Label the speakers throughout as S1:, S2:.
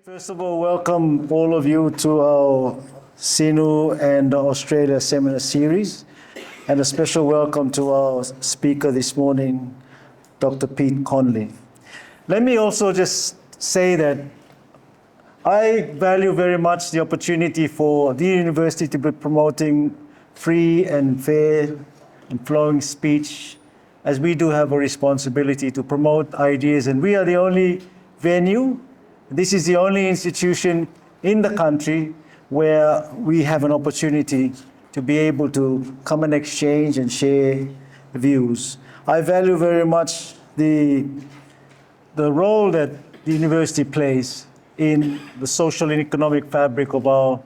S1: First of all, welcome all of you to our SINU and Australia seminar series, and a special welcome to our speaker this morning, Dr. Pete Conolly. Let me also just say that I value very much the opportunity for the university to be promoting free and fair and flowing speech, as we do have a responsibility to promote ideas, and we are the only venue. This is the only institution in the country where we have an opportunity to be able to come and exchange and share views. I value very much the role that the university plays in the social and economic fabric of our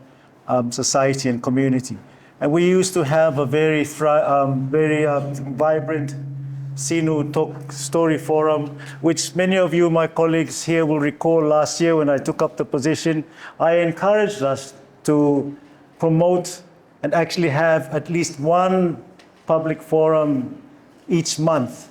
S1: society and community. And we used to have a very vibrant SINU Talk Story Forum, which many of you, my colleagues here, will recall last year when I took up the position. I encouraged us to promote and actually have at least one public forum each month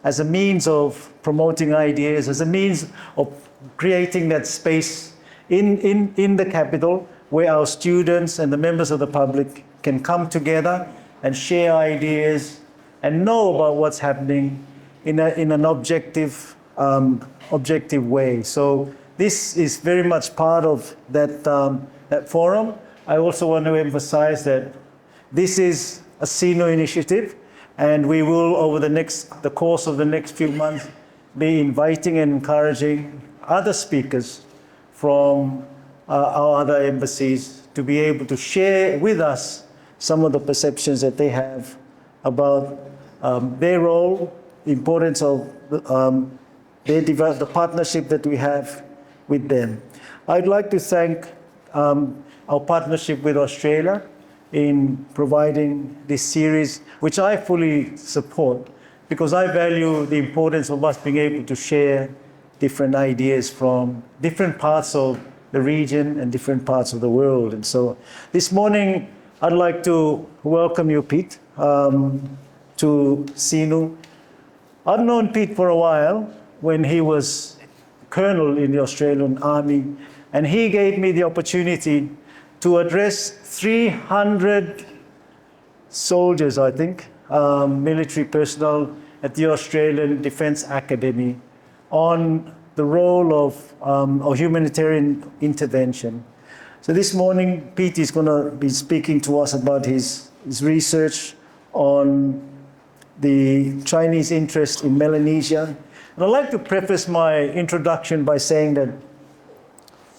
S1: as a means of promoting ideas, as a means of creating that space in the capital where our students and the members of the public can come together and share ideas and know about what's happening in an objective way. So this is very much part of that forum. I also want to emphasize that this is a SINU initiative, and we will, over the course of the next few months, be inviting and encouraging other speakers from our other embassies to be able to share with us some of the perceptions that they have about their role, the importance of the partnership that we have with them. I'd like to thank our partnership with Australia in providing this series, which I fully support, because I value the importance of us being able to share different ideas from different parts of the region and different parts of the world. And so this morning, I'd like to welcome you, Pete, to SINU. I've known Pete for a while when he was colonel in the Australian Army, and he gave me the opportunity to address 300 soldiers, I think, military personnel at the Australian Defence Academy on the role of humanitarian intervention. So this morning, Pete is going to be speaking to us about his research on the Chinese interest in Melanesia. And I'd like to preface my introduction by saying that,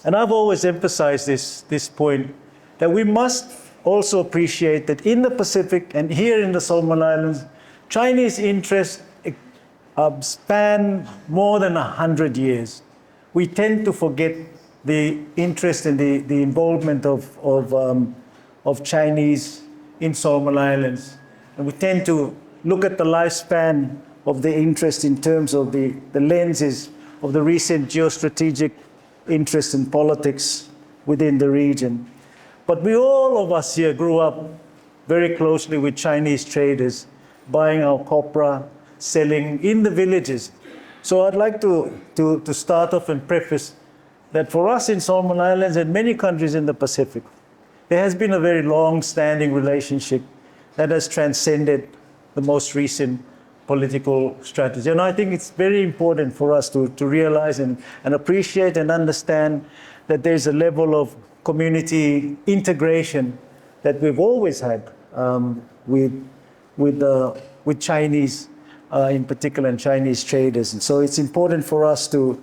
S1: and I've always emphasized this point, that we must also appreciate that in the Pacific and here in the Solomon Islands, Chinese interests span more than 100 years. We tend to forget the interest and the involvement of Chinese in Solomon Islands. And we tend to look at the lifespan of the interest in terms of the lenses of the recent geostrategic interest in politics within the region. But all of us here grew up very closely with Chinese traders, buying our copra, selling in the villages. So I'd like to start off and preface that for us in Solomon Islands and many countries in the Pacific, there has been a very long-standing relationship that has transcended the most recent political strategy. And I think it's very important for us to realize and appreciate and understand that there's a level of community integration that we've always had with Chinese, in particular, and Chinese traders. And so it's important for us to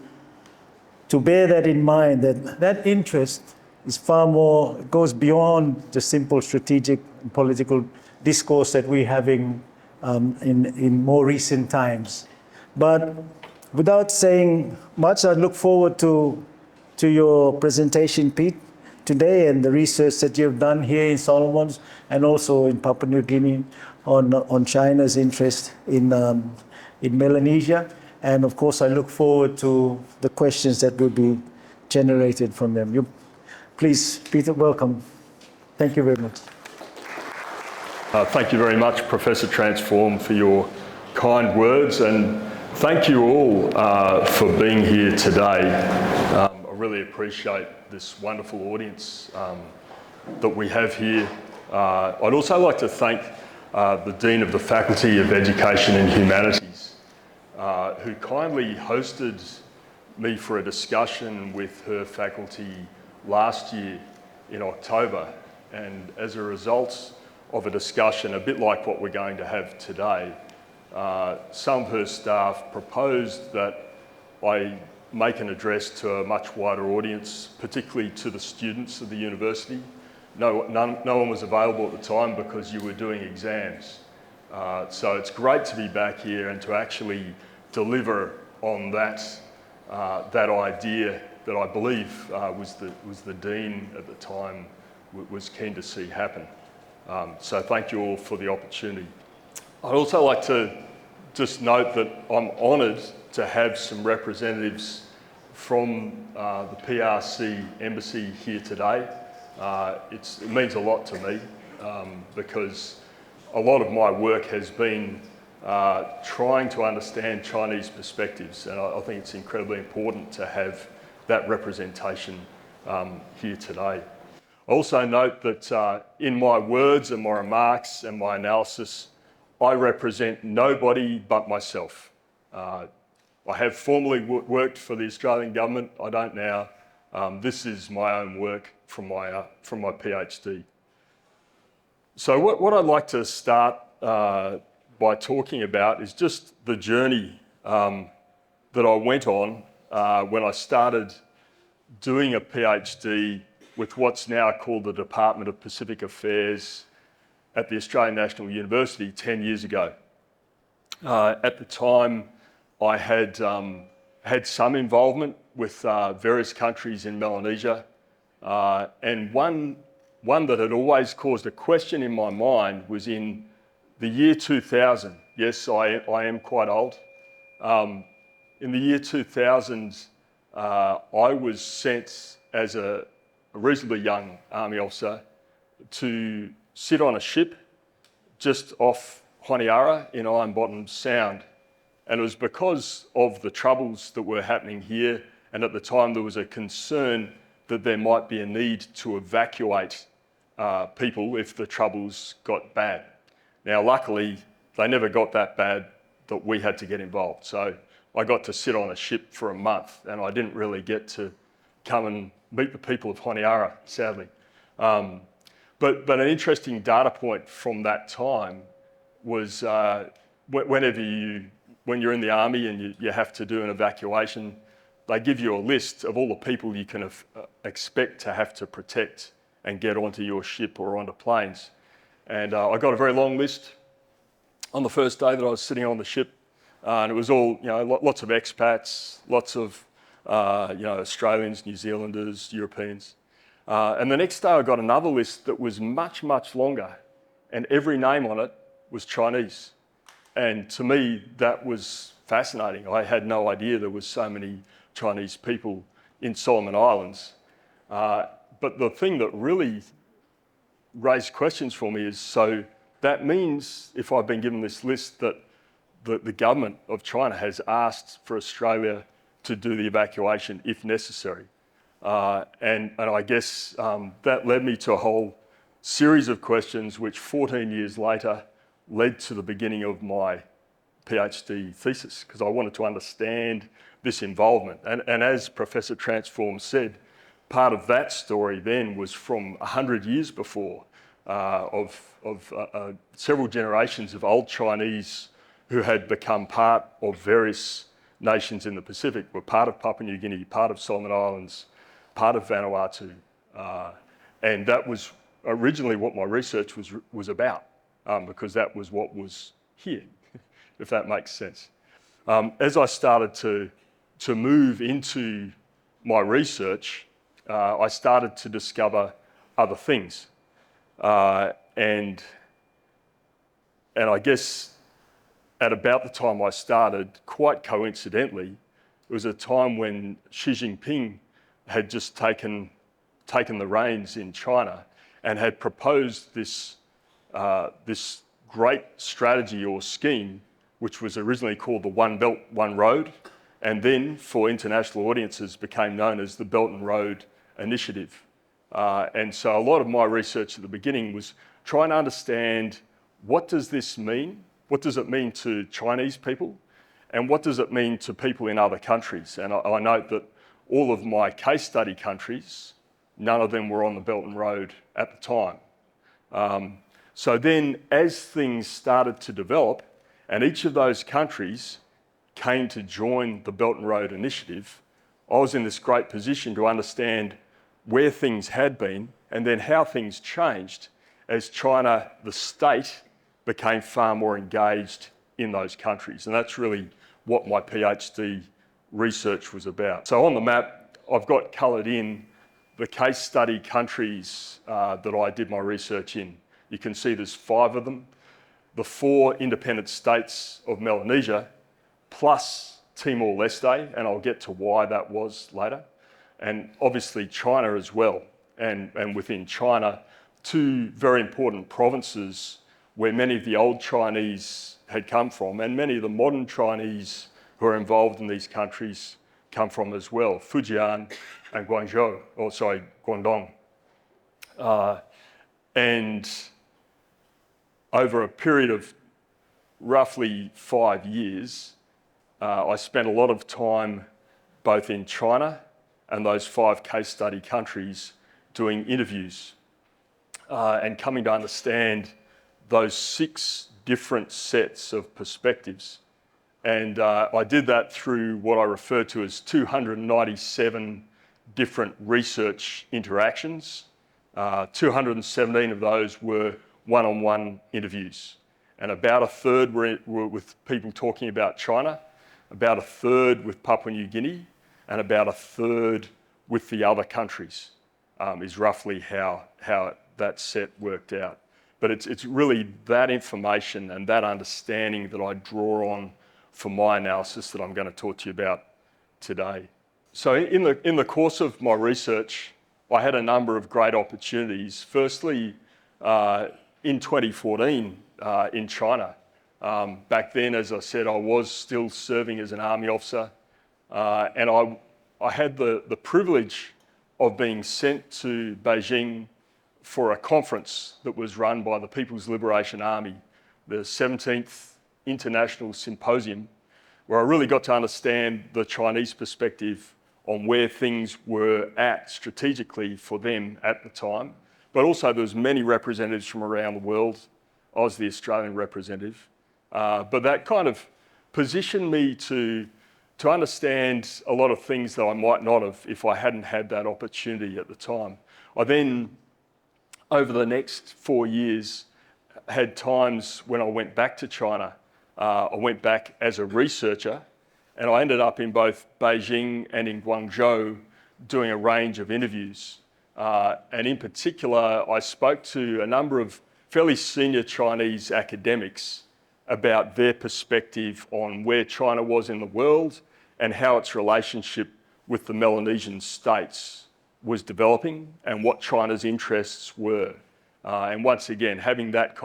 S1: bear that in mind, that interest is far more, it goes beyond the simple strategic and political discourse that we're having in more recent times. But without saying much, I look forward to your presentation, Pete, today, and the research that you've done here in Solomons and also in Papua New Guinea on China's interest in Melanesia. And of course, I look forward to the questions that will be generated from them. Please, Peter, welcome. Thank you very much.
S2: Thank you very much, Professor Transform, for your kind words, and thank you all for being here today. really appreciate this wonderful audience that we have here. I'd also like to thank the Dean of the Faculty of Education and Humanities, who kindly hosted me for a discussion with her faculty last year in October. And as a result of a discussion, a bit like what we're going to have today, some of her staff proposed that I make an address to a much wider audience, particularly to the students of the university. No one was available at the time because you were doing exams. So it's great to be back here and to actually deliver on that idea that I believe was the Dean at the time was keen to see happen. So thank you all for the opportunity. I'd also like to just note that I'm honoured to have some representatives from the PRC embassy here today. It means a lot to me because a lot of my work has been trying to understand Chinese perspectives, and I think it's incredibly important to have that representation here today. I also note that in my words and my remarks and my analysis, I represent nobody but myself. I have formerly worked for the Australian government. I don't now. This is my own work from my PhD. So what I'd like to start by talking about is just the journey that I went on when I started doing a PhD with what's now called the Department of Pacific Affairs at the Australian National University 10 years ago. At the time, I had some involvement with various countries in Melanesia, and one that had always caused a question in my mind was in the year 2000. Yes, I am quite old. In the year 2000, I was sent as a reasonably young army officer to sit on a ship just off Honiara in Iron Bottom Sound. And it was because of the troubles that were happening here, and at the time there was a concern that there might be a need to evacuate people if the troubles got bad. Now, luckily, they never got that bad that we had to get involved. So I got to sit on a ship for a month, and I didn't really get to come and meet the people of Honiara, sadly. But an interesting data point from that time was when you're in the army and you have to do an evacuation, they give you a list of all the people you can expect to have to protect and get onto your ship or onto planes. And I got a very long list on the first day that I was sitting on the ship, and it was all, lots of expats, lots of, Australians, New Zealanders, Europeans. And the next day I got another list that was much, much longer, and every name on it was Chinese. And to me, that was fascinating. I had no idea there was so many Chinese people in Solomon Islands. But the thing that really raised questions for me is, so that means if I've been given this list that the government of China has asked for Australia to do the evacuation if necessary. And I guess that led me to a whole series of questions which 14 years later led to the beginning of my PhD thesis, because I wanted to understand this involvement. And as Professor Transform said, part of that story then was from 100 years before, of several generations of old Chinese who had become part of various nations in the Pacific, were part of Papua New Guinea, part of Solomon Islands, part of Vanuatu. And that was originally what my research was about, because that was what was here, if that makes sense. As I started to move into my research, I started to discover other things. And I guess at about the time I started, quite coincidentally, it was a time when Xi Jinping had just taken the reins in China and had proposed this great strategy or scheme, which was originally called the One Belt, One Road, and then for international audiences became known as the Belt and Road Initiative. And so a lot of my research at the beginning was trying to understand, what does this mean? What does it mean to Chinese people? And what does it mean to people in other countries? And I note that all of my case study countries, none of them were on the Belt and Road at the time. So then as things started to develop, and each of those countries came to join the Belt and Road Initiative, I was in this great position to understand where things had been and then how things changed as China, the state, became far more engaged in those countries. And that's really what my PhD research was about. So on the map, I've got coloured in the case study countries that I did my research in. You can see there's 5 of them. The 4 independent states of Melanesia, plus Timor-Leste, and I'll get to why that was later. And obviously China as well. And within China, 2 very important provinces where many of the old Chinese had come from, and many of the modern Chinese who are involved in these countries come from as well, Fujian and Guangdong. And over a period of roughly 5 years, I spent a lot of time both in China and those 5 case study countries doing interviews and coming to understand those 6 different sets of perspectives. And I did that through what I refer to as 297 different research interactions. 217 of those were one-on-one interviews. And about a third were with people talking about China, about a third with Papua New Guinea, and about a third with the other countries, is roughly how that set worked out. But it's really that information and that understanding that I draw on for my analysis that I'm going to talk to you about today. So in the course of my research, I had a number of great opportunities. Firstly, in 2014 in China. Back then, as I said, I was still serving as an army officer, and I had the privilege of being sent to Beijing for a conference that was run by the People's Liberation Army, the 17th International Symposium, where I really got to understand the Chinese perspective on where things were at strategically for them at the time. But also there was many representatives from around the world. I was the Australian representative. But that kind of positioned me to understand a lot of things that I might not have if I hadn't had that opportunity at the time. I then, over the next 4 years, had times when I went back to China. I went back as a researcher, and I ended up in both Beijing and in Guangzhou doing a range of interviews. And in particular, I spoke to a number of fairly senior Chinese academics about their perspective on where China was in the world and how its relationship with the Melanesian states was developing and what China's interests were. And once again, having that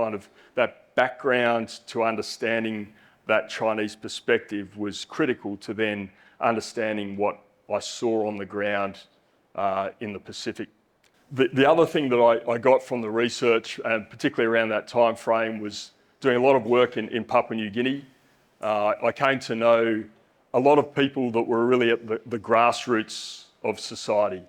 S2: background to understanding that Chinese perspective was critical to then understanding what I saw on the ground in the Pacific. The other thing that I got from the research, and particularly around that time frame, was doing a lot of work in Papua New Guinea. I came to know a lot of people that were really at the grassroots of society.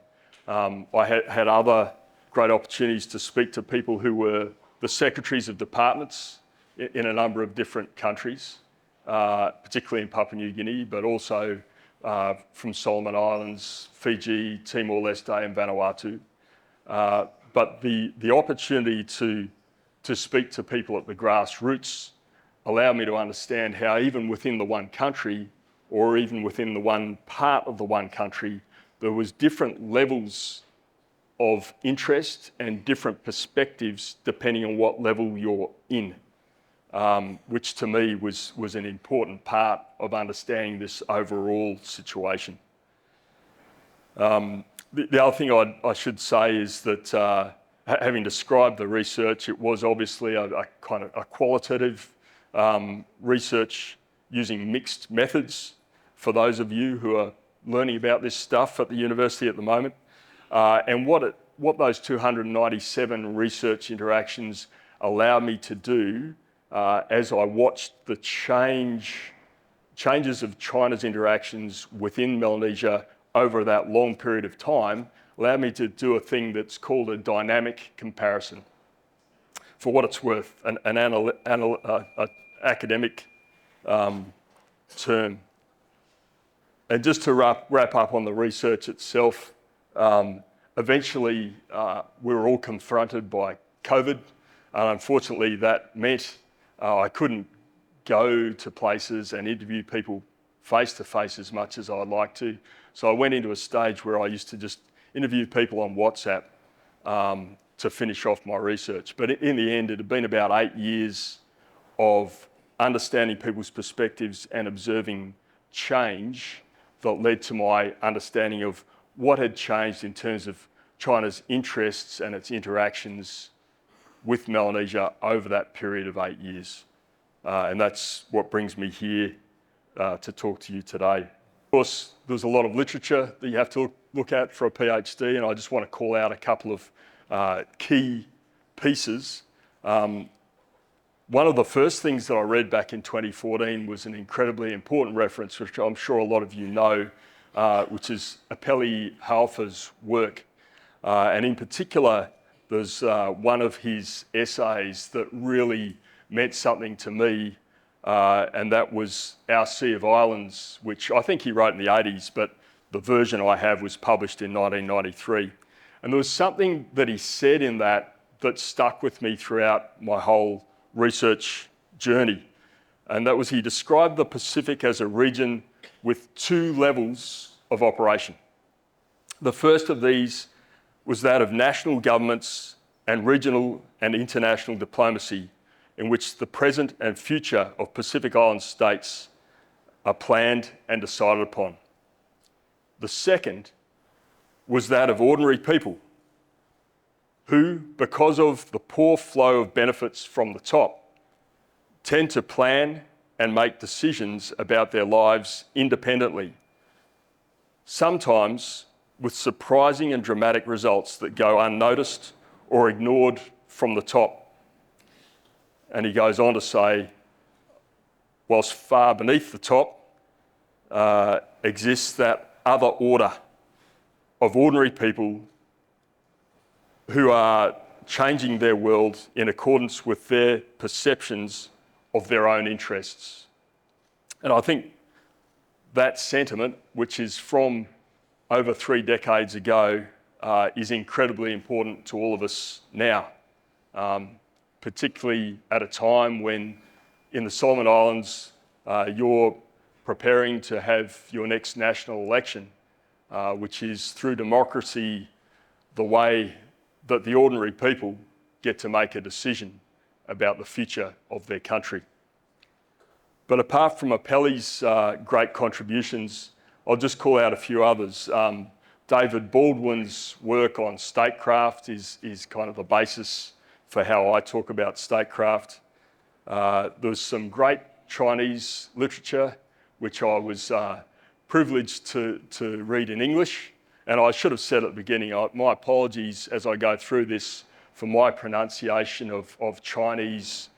S2: I had other great opportunities to speak to people who were the secretaries of departments in a number of different countries, particularly in Papua New Guinea, but also from Solomon Islands, Fiji, Timor-Leste and Vanuatu. But the opportunity to speak to people at the grassroots allowed me to understand how even within the one country, or even within the one part of the one country, there was different levels of interest and different perspectives depending on what level you're in, which to me was an important part of understanding this overall situation. The other thing I should say is that having described the research, it was obviously a kind of a qualitative research using mixed methods. for those of you who are learning about this stuff at the university at the moment. And what those 297 research interactions allowed me to do as I watched the changes of China's interactions within Melanesia over that long period of time, allowed me to do a thing that's called a dynamic comparison. For what it's worth, an academic term. And just to wrap up on the research itself, eventually we were all confronted by COVID, and unfortunately that meant I couldn't go to places and interview people face to face as much as I'd like to. So I went into a stage where I used to just interview people on WhatsApp to finish off my research. But in the end, it had been about 8 years of understanding people's perspectives and observing change that led to my understanding of what had changed in terms of China's interests and its interactions with Melanesia over that period of 8 years. And that's what brings me here to talk to you today. Of course, there's a lot of literature that you have to look at for a PhD, and I just want to call out a couple of key pieces. One of the first things that I read back in 2014 was an incredibly important reference, which I'm sure a lot of you know, which is Apelli Halfa's work. And in particular, there's one of his essays that really meant something to me, and that was Our Sea of Islands, which I think he wrote in the 80s, but the version I have was published in 1993. And there was something that he said in that stuck with me throughout my whole research journey. And that was, he described the Pacific as a region with 2 levels of operation. The first of these was that of national governments and regional and international diplomacy, in which the present and future of Pacific Island states are planned and decided upon. The second was that of ordinary people, who, because of the poor flow of benefits from the top, tend to plan and make decisions about their lives independently, sometimes with surprising and dramatic results that go unnoticed or ignored from the top. And he goes on to say, whilst far beneath the top exists that other order of ordinary people who are changing their world in accordance with their perceptions of their own interests. And I think that sentiment, which is from over 3 decades ago, is incredibly important to all of us now, particularly at a time when in the Solomon Islands you're preparing to have your next national election, which is through democracy the way that the ordinary people get to make a decision about the future of their country. But apart from Apelli's great contributions, I'll just call out a few others. David Baldwin's work on statecraft is kind of the basis for how I talk about statecraft. There's some great Chinese literature, which I was privileged to read in English. And I should have said at the beginning, my apologies as I go through this for my pronunciation of Chinese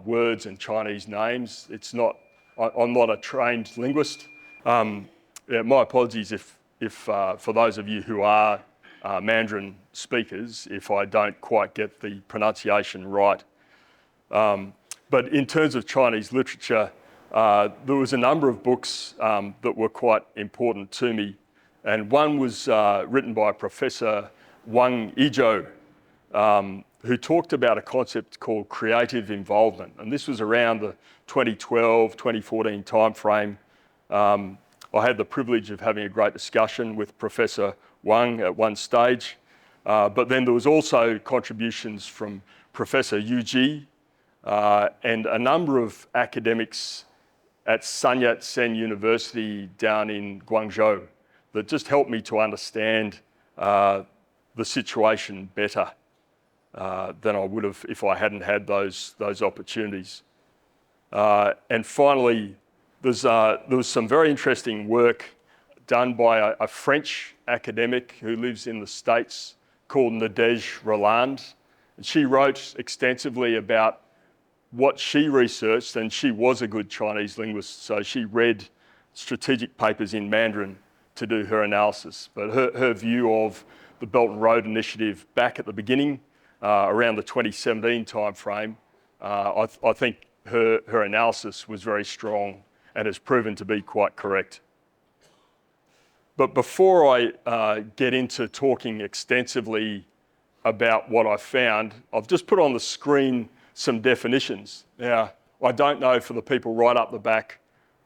S2: words and Chinese names. I'm not a trained linguist. My apologies if for those of you who are Mandarin speakers, if I don't quite get the pronunciation right. But in terms of Chinese literature, there was a number of books that were quite important to me. And one was written by Professor Wang Yizhou, who talked about a concept called creative involvement. And this was around the 2012, 2014 timeframe. I had the privilege of having a great discussion with Professor Wang at one stage. But then there was also contributions from Professor Yu Ji and a number of academics at Sun Yat-sen University down in Guangzhou that just helped me to understand the situation better than I would have if I hadn't had those opportunities. And finally, there was some very interesting work done by a French academic who lives in the States called Nadège Roland. And she wrote extensively about what she researched, and she was a good Chinese linguist, so she read strategic papers in Mandarin to do her analysis. But her view of the Belt and Road Initiative back at the beginning, around the 2017 timeframe, I think her analysis was very strong and has proven to be quite correct. But before I get into talking extensively about what I found, I've just put on the screen some definitions. Now, I don't know for the people right up the back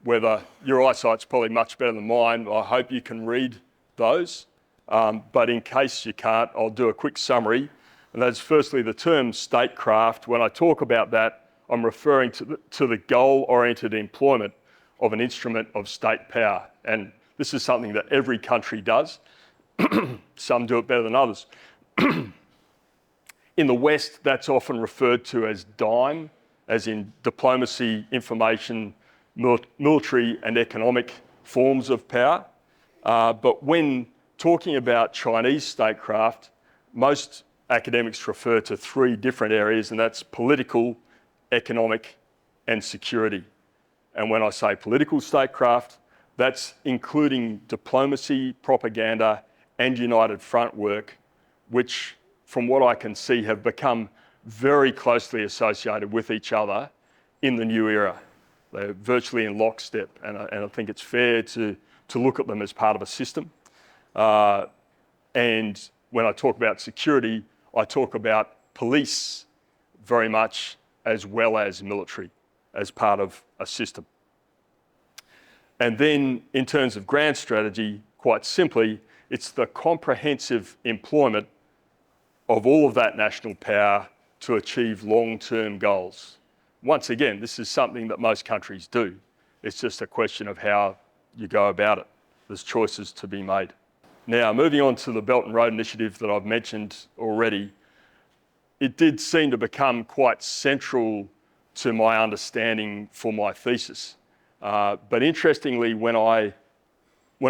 S2: whether your eyesight's probably much better than mine. I hope you can read those. But in case you can't, I'll do a quick summary. And that's firstly the term statecraft. When I talk about that, I'm referring to the goal-oriented employment of an instrument of state power. And this is something that every country does. Some do it better than others. In the West, that's often referred to as DIME, as in diplomacy, information, military and economic forms of power. But when talking about Chinese statecraft, most academics refer to three different areas, and that's political, economic, and security. And when I say political statecraft, that's including diplomacy, propaganda, and united front work, which, from what I can see, have become very closely associated with each other in the new era. They're virtually in lockstep, and I think it's fair to look at them as part of a system. And when I talk about security, I talk about police very much as well as military as part of a system. And then in terms of grand strategy, quite simply, it's the comprehensive employment of all of that national power to achieve long-term goals. Once again, this is something that most countries do. It's just a question of how you go about it. There's choices to be made. Now, moving on to the Belt and Road Initiative that I've mentioned already, it did seem to become quite central to my understanding for my thesis. But interestingly, when I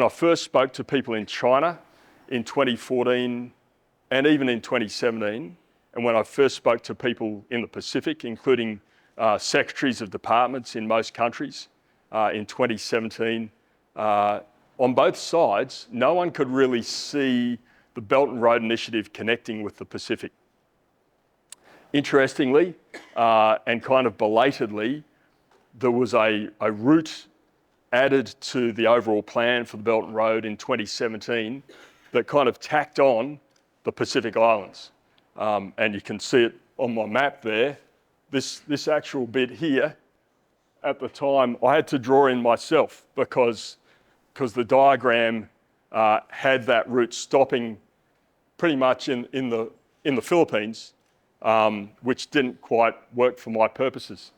S2: first spoke to people in China in 2014 and even in 2017, and when I first spoke to people in the Pacific, including secretaries of departments in most countries in 2017, on both sides, no one could really see the Belt and Road Initiative connecting with the Pacific. Interestingly, and kind of belatedly, there was a route added to the overall plan for the Belt and Road in 2017 that kind of tacked on the Pacific Islands. And you can see it on my map there. This actual bit here, at the time, I had to draw in myself because the diagram had that route stopping pretty much in the Philippines, which didn't quite work for my purposes.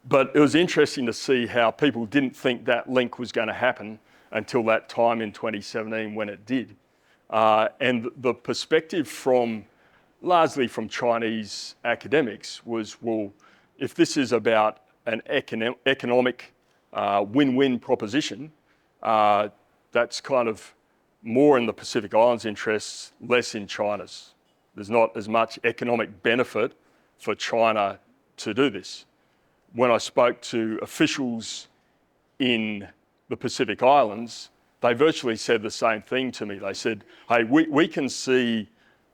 S2: But it was interesting to see how people didn't think that link was going to happen until that time in 2017 when it did. And the perspective largely from Chinese academics was, well, if this is about an economic win-win proposition, that's kind of more in the Pacific Islands' interests, less in China's. There's not as much economic benefit for China to do this. When I spoke to officials in the Pacific Islands, they virtually said the same thing to me. They said, hey, we can see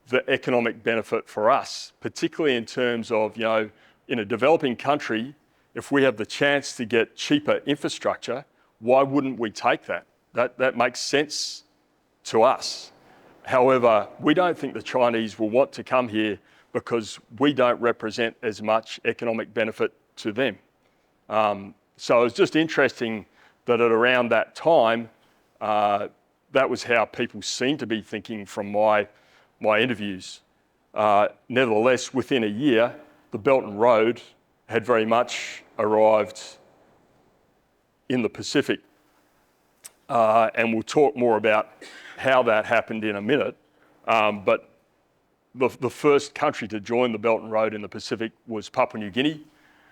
S2: the economic benefit for us, particularly in terms of, in a developing country, if we have the chance to get cheaper infrastructure, why wouldn't we take that? That makes sense to us. However, we don't think the Chinese will want to come here because we don't represent as much economic benefit to them. So it was just interesting that at around that time, that was how people seemed to be thinking from my interviews. Nevertheless, within a year, the Belt and Road had very much arrived in the Pacific. And we'll talk more about how that happened in a minute. But the first country to join the Belt and Road in the Pacific was Papua New Guinea.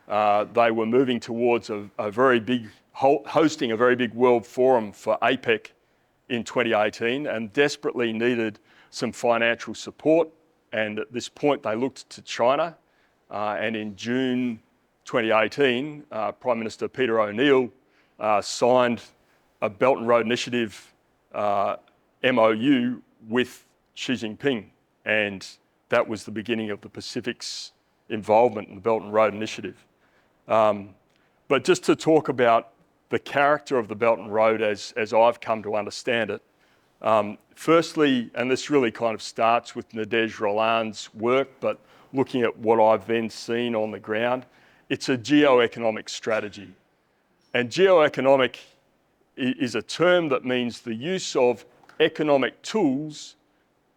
S2: they were moving towards a very big, hosting a very big world forum for APEC in 2018 and desperately needed some financial support. And at this point, they looked to China. And in June 2018, Prime Minister Peter O'Neill signed a Belt and Road Initiative MOU with Xi Jinping. And that was the beginning of the Pacific's involvement in the Belt and Road Initiative. But just to talk about the character of the Belt and Road as I've come to understand it, firstly, and this really kind of starts with Nadège Rolland's work, but looking at what I've then seen on the ground, it's a geo-economic strategy. And geo-economic is a term that means the use of economic tools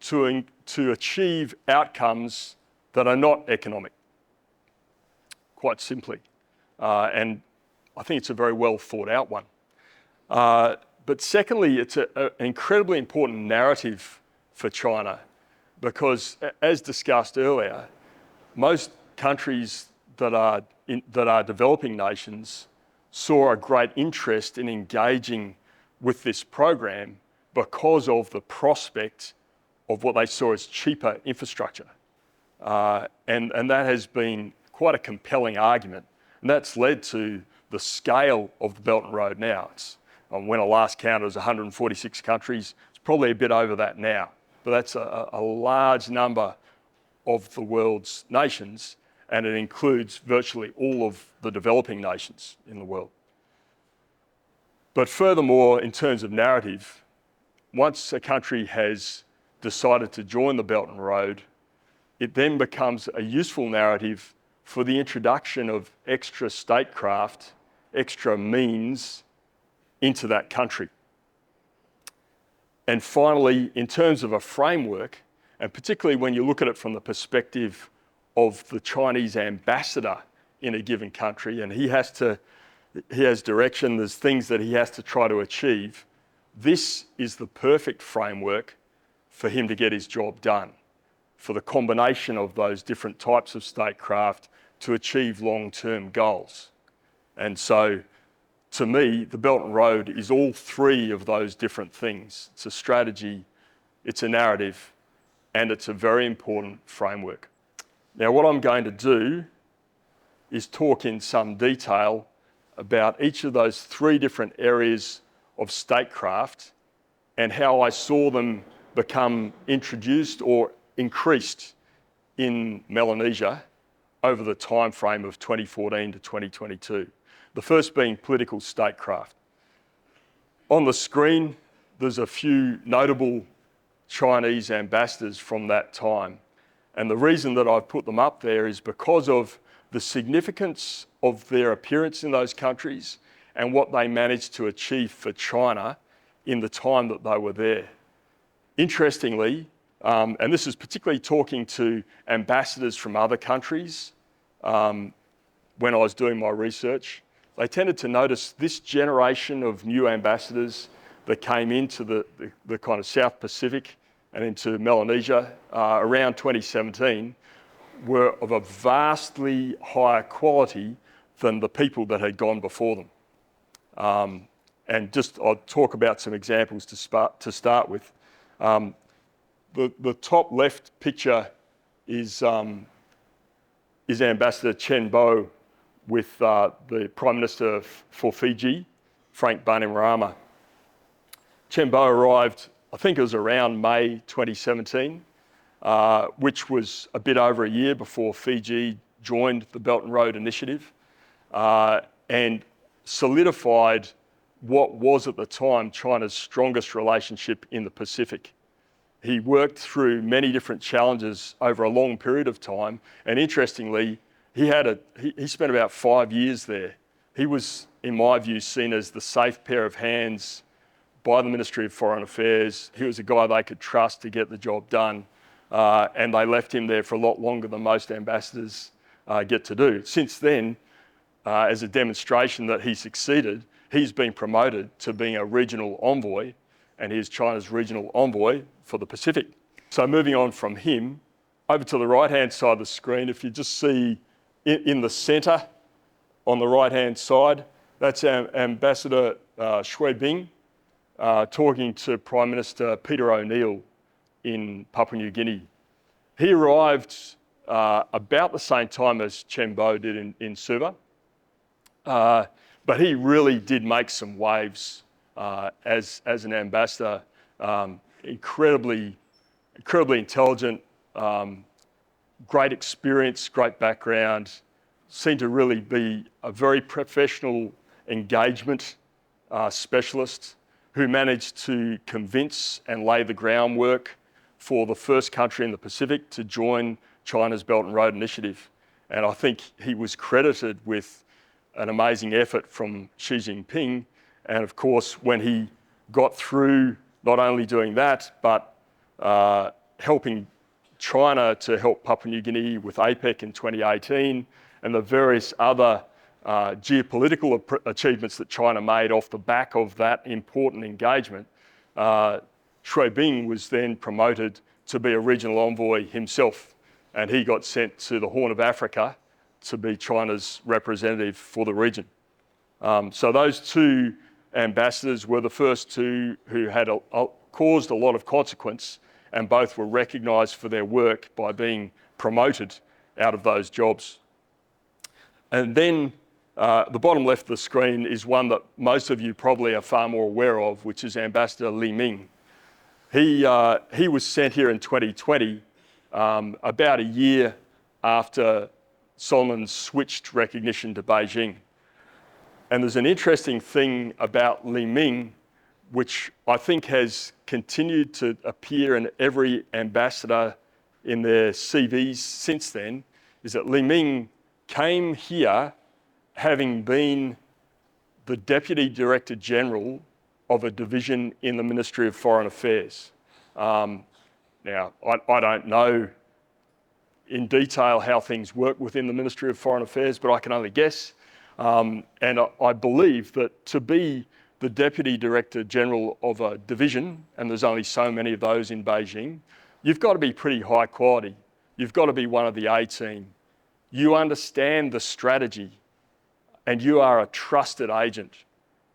S2: to achieve outcomes that are not economic, quite simply. And I think it's a very well thought out one. But secondly, it's an incredibly important narrative for China because, as discussed earlier, most countries that are developing nations saw a great interest in engaging with this program because of the prospect of what they saw as cheaper infrastructure. And that has been quite a compelling argument. And that's led to the scale of the Belt and Road now. When I last counted, it was 146 countries. It's probably a bit over that now. But that's a large number of the world's nations, and it includes virtually all of the developing nations in the world. But furthermore, in terms of narrative, once a country has decided to join the Belt and Road, it then becomes a useful narrative for the introduction of extra statecraft, extra means into that country. And finally, in terms of a framework, and particularly when you look at it from the perspective of the Chinese ambassador in a given country, and he has direction, there's things that he has to try to achieve, this is the perfect framework for him to get his job done, for the combination of those different types of statecraft to achieve long-term goals. And so, to me, the Belt and Road is all three of those different things. It's a strategy, it's a narrative, and it's a very important framework. Now, what I'm going to do is talk in some detail about each of those three different areas of statecraft and how I saw them become introduced or increased in Melanesia over the time frame of 2014 to 2022. The first being political statecraft. On the screen, there's a few notable Chinese ambassadors from that time. And the reason that I've put them up there is because of the significance of their appearance in those countries and what they managed to achieve for China in the time that they were there. Interestingly, and this is particularly talking to ambassadors from other countries when I was doing my research, they tended to notice this generation of new ambassadors that came into the kind of South Pacific and into Melanesia around 2017 were of a vastly higher quality than the people that had gone before them. And just I'll talk about some examples to start with. The top left picture is Ambassador Chen Bo with the Prime Minister for Fiji, Frank Bainimarama. Chen Bo arrived, I think it was around May 2017, which was a bit over a year before Fiji joined the Belt and Road Initiative, and solidified what was at the time China's strongest relationship in the Pacific. He worked through many different challenges over a long period of time, and interestingly, he spent about 5 years there. He was, in my view, seen as the safe pair of hands by the Ministry of Foreign Affairs. He was a guy they could trust to get the job done, and they left him there for a lot longer than most ambassadors get to do. Since then, as a demonstration that he succeeded, he's been promoted to being a regional envoy, and he's China's regional envoy for the Pacific. So moving on from him, over to the right-hand side of the screen, if you just see in the centre, on the right-hand side, that's Ambassador Shui Bing talking to Prime Minister Peter O'Neill in Papua New Guinea. He arrived about the same time as Chen Bo did in Suva, but he really did make some waves as an ambassador. Incredibly intelligent, great experience, great background, seemed to really be a very professional engagement specialist who managed to convince and lay the groundwork for the first country in the Pacific to join China's Belt and Road Initiative. And I think he was credited with an amazing effort from Xi Jinping. And of course, when he got through not only doing that, but helping China to help Papua New Guinea with APEC in 2018 and the various other geopolitical achievements that China made off the back of that important engagement, Shui Bing was then promoted to be a regional envoy himself, and he got sent to the Horn of Africa to be China's representative for the region. So those two ambassadors were the first two who had caused a lot of consequence, and both were recognised for their work by being promoted out of those jobs. And then the bottom left of the screen is one that most of you probably are far more aware of, which is Ambassador Li Ming. He was sent here in 2020, about a year after Solomon switched recognition to Beijing. And there's an interesting thing about Li Ming, which I think has continued to appear in every ambassador in their CVs since then, is that Li Ming came here having been the Deputy Director General of a division in the Ministry of Foreign Affairs. Now, I don't know in detail how things work within the Ministry of Foreign Affairs, but I can only guess. And I believe that to be the Deputy Director General of a division, and there's only so many of those in Beijing, you've got to be pretty high quality. You've got to be one of the A team. You understand the strategy, and you are a trusted agent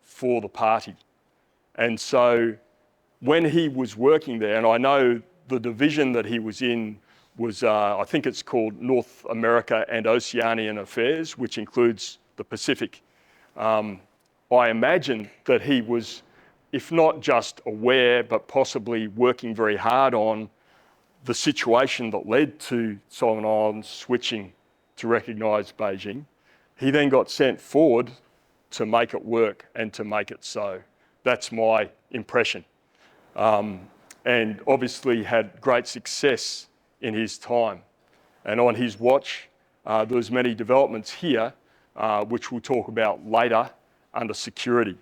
S2: for the party. And so when he was working there, and I know the division that he was in was, I think it's called North America and Oceanian Affairs, which includes the Pacific. I imagine that he was, if not just aware, but possibly working very hard on the situation that led to Solomon Islands switching to recognise Beijing. He then got sent forward to make it work and to make it so. That's my impression. And obviously had great success in his time. And on his watch, there was many developments here, which we'll talk about later under security.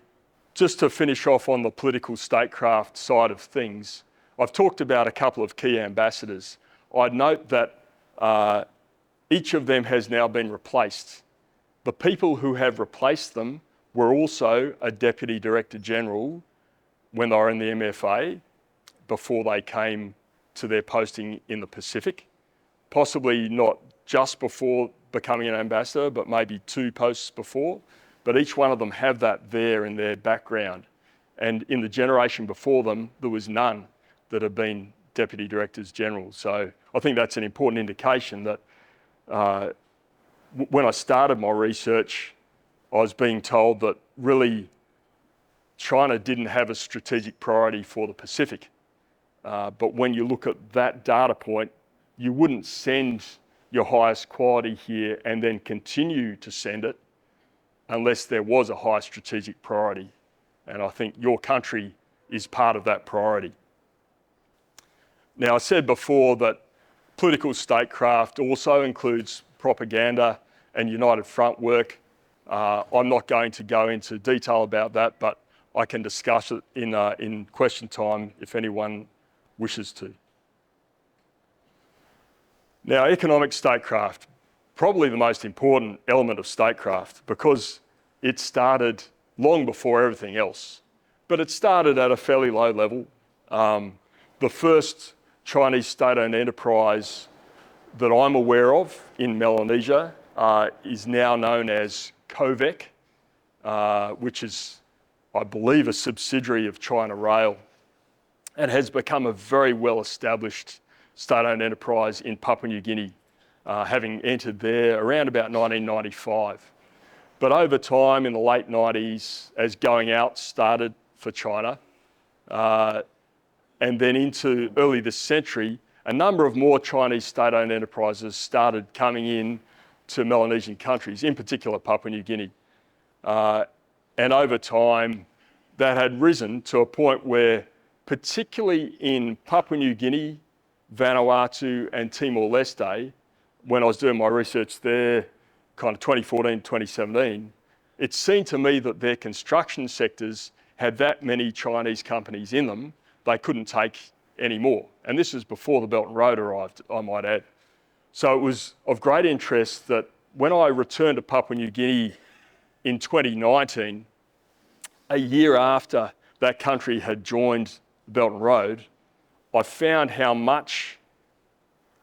S2: Just to finish off on the political statecraft side of things, I've talked about a couple of key ambassadors. I'd note that each of them has now been replaced. The people who have replaced them were also a Deputy Director General when they were in the MFA before they came to their posting in the Pacific. Possibly not just before becoming an ambassador, but maybe 2 posts before. But each one of them have that there in their background. And in the generation before them, there was none that have been Deputy Directors General. So I think that's an important indication that when I started my research, I was being told that really China didn't have a strategic priority for the Pacific. But when you look at that data point, you wouldn't send your highest quality here and then continue to send it unless there was a high strategic priority. And I think your country is part of that priority. Now, I said before that political statecraft also includes propaganda and United Front work. I'm not going to go into detail about that, but I can discuss it in question time if anyone wishes to. Now, economic statecraft, probably the most important element of statecraft because it started long before everything else, but it started at a fairly low level. The first Chinese state-owned enterprise that I'm aware of in Melanesia is now known as Covec, which is, I believe, a subsidiary of China Rail, and has become a very well-established state-owned enterprise in Papua New Guinea, having entered there around about 1995. But over time, in the late 90s, as going out started for China, and then into early this century, a number of more Chinese state-owned enterprises started coming in to Melanesian countries, in particular Papua New Guinea. And over time, that had risen to a point where, particularly in Papua New Guinea, Vanuatu and Timor-Leste, when I was doing my research there, kind of 2014, 2017, it seemed to me that their construction sectors had that many Chinese companies in them, they couldn't take any more. And this is before the Belt and Road arrived, I might add. So it was of great interest that when I returned to Papua New Guinea in 2019, a year after that country had joined the Belt and Road, I found how much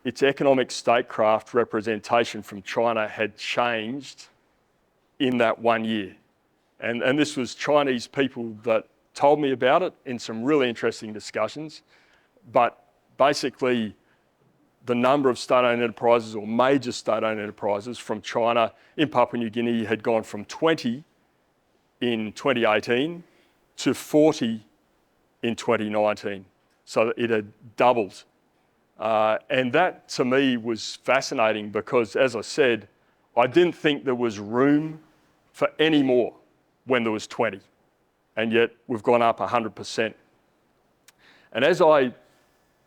S2: its economic statecraft representation from China had changed in that 1 year. And this was Chinese people that told me about it in some really interesting discussions. But basically, the number of state-owned enterprises or major state-owned enterprises from China in Papua New Guinea had gone from 20 in 2018 to 40 in 2019. So it had doubled. And that to me was fascinating because, as I said, I didn't think there was room for any more when there was 20. And yet we've gone up 100%. And as I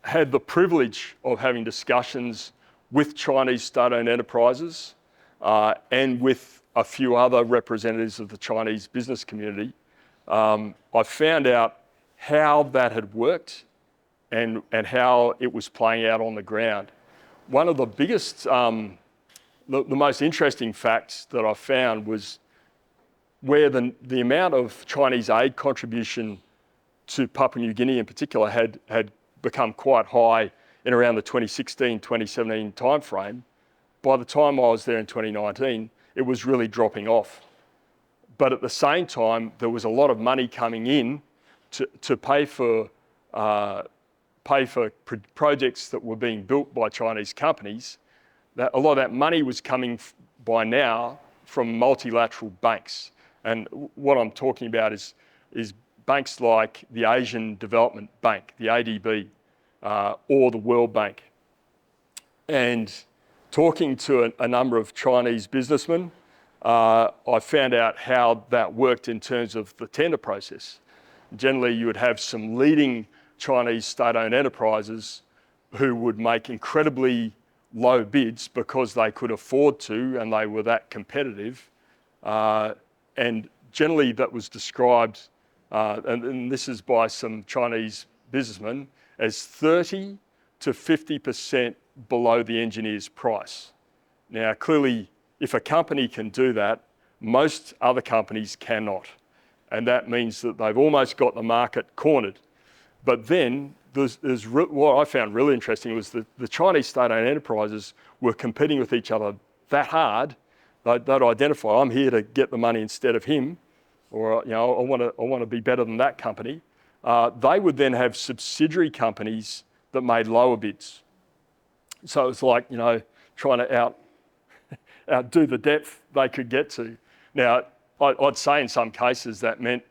S2: had the privilege of having discussions with Chinese state-owned enterprises and with a few other representatives of the Chinese business community, I found out how that had worked and how it was playing out on the ground. One of the biggest, the most interesting facts that I found was where the amount of Chinese aid contribution to Papua New Guinea in particular had become quite high in around the 2016, 2017 timeframe. By the time I was there in 2019, it was really dropping off. But at the same time, there was a lot of money coming in to pay for projects that were being built by Chinese companies. That a lot of that money was coming by now from multilateral banks. And what I'm talking about is banks like the Asian Development Bank, the ADB, or the World Bank. And talking to a number of Chinese businessmen, I found out how that worked in terms of the tender process. Generally, you would have some leading Chinese state-owned enterprises who would make incredibly low bids because they could afford to and they were that competitive. And generally that was described, and this is by some Chinese businessmen, as 30 to 50% below the engineer's price. Now, clearly, if a company can do that, most other companies cannot. And that means that they've almost got the market cornered. But then, what I found really interesting was that the Chinese state-owned enterprises were competing with each other that hard. They'd identify, I'm here to get the money instead of him, or I want to be better than that company. They would then have subsidiary companies that made lower bids. So it's like, trying to outdo the depth they could get to. Now, I'd say in some cases that meant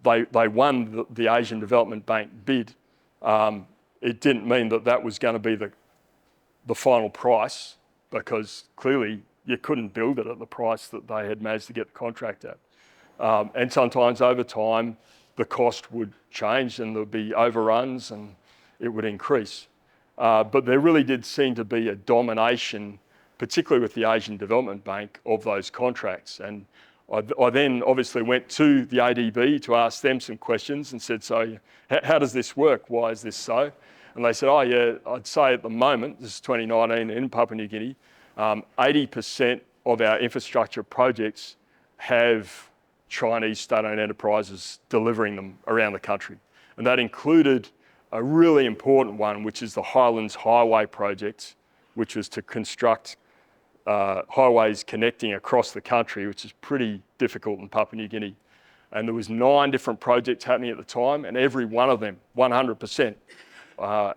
S2: they won the Asian Development Bank bid. It didn't mean that was going to be the final price, because clearly you couldn't build it at the price that they had managed to get the contract at. And sometimes over time, the cost would change and there'd be overruns and it would increase. But there really did seem to be a domination, particularly with the Asian Development Bank, of those contracts. And I then obviously went to the ADB to ask them some questions and said, so how does this work? Why is this so? And they said, oh yeah, I'd say at the moment, this is 2019 in Papua New Guinea, 80% of our infrastructure projects have Chinese state-owned enterprises delivering them around the country. And that included a really important one, which is the Highlands Highway project, which was to construct highways connecting across the country, which is pretty difficult in Papua New Guinea. And there was 9 different projects happening at the time, and every one of them, 100%,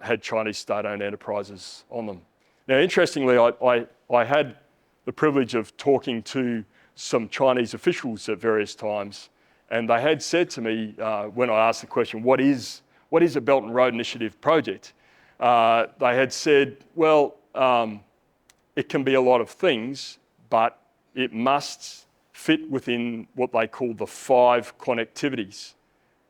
S2: had Chinese state-owned enterprises on them. Now, interestingly, I had the privilege of talking to some Chinese officials at various times, and they had said to me when I asked the question, what is a Belt and Road Initiative project? They had said, well, it can be a lot of things, but it must fit within what they call the 5 connectivities.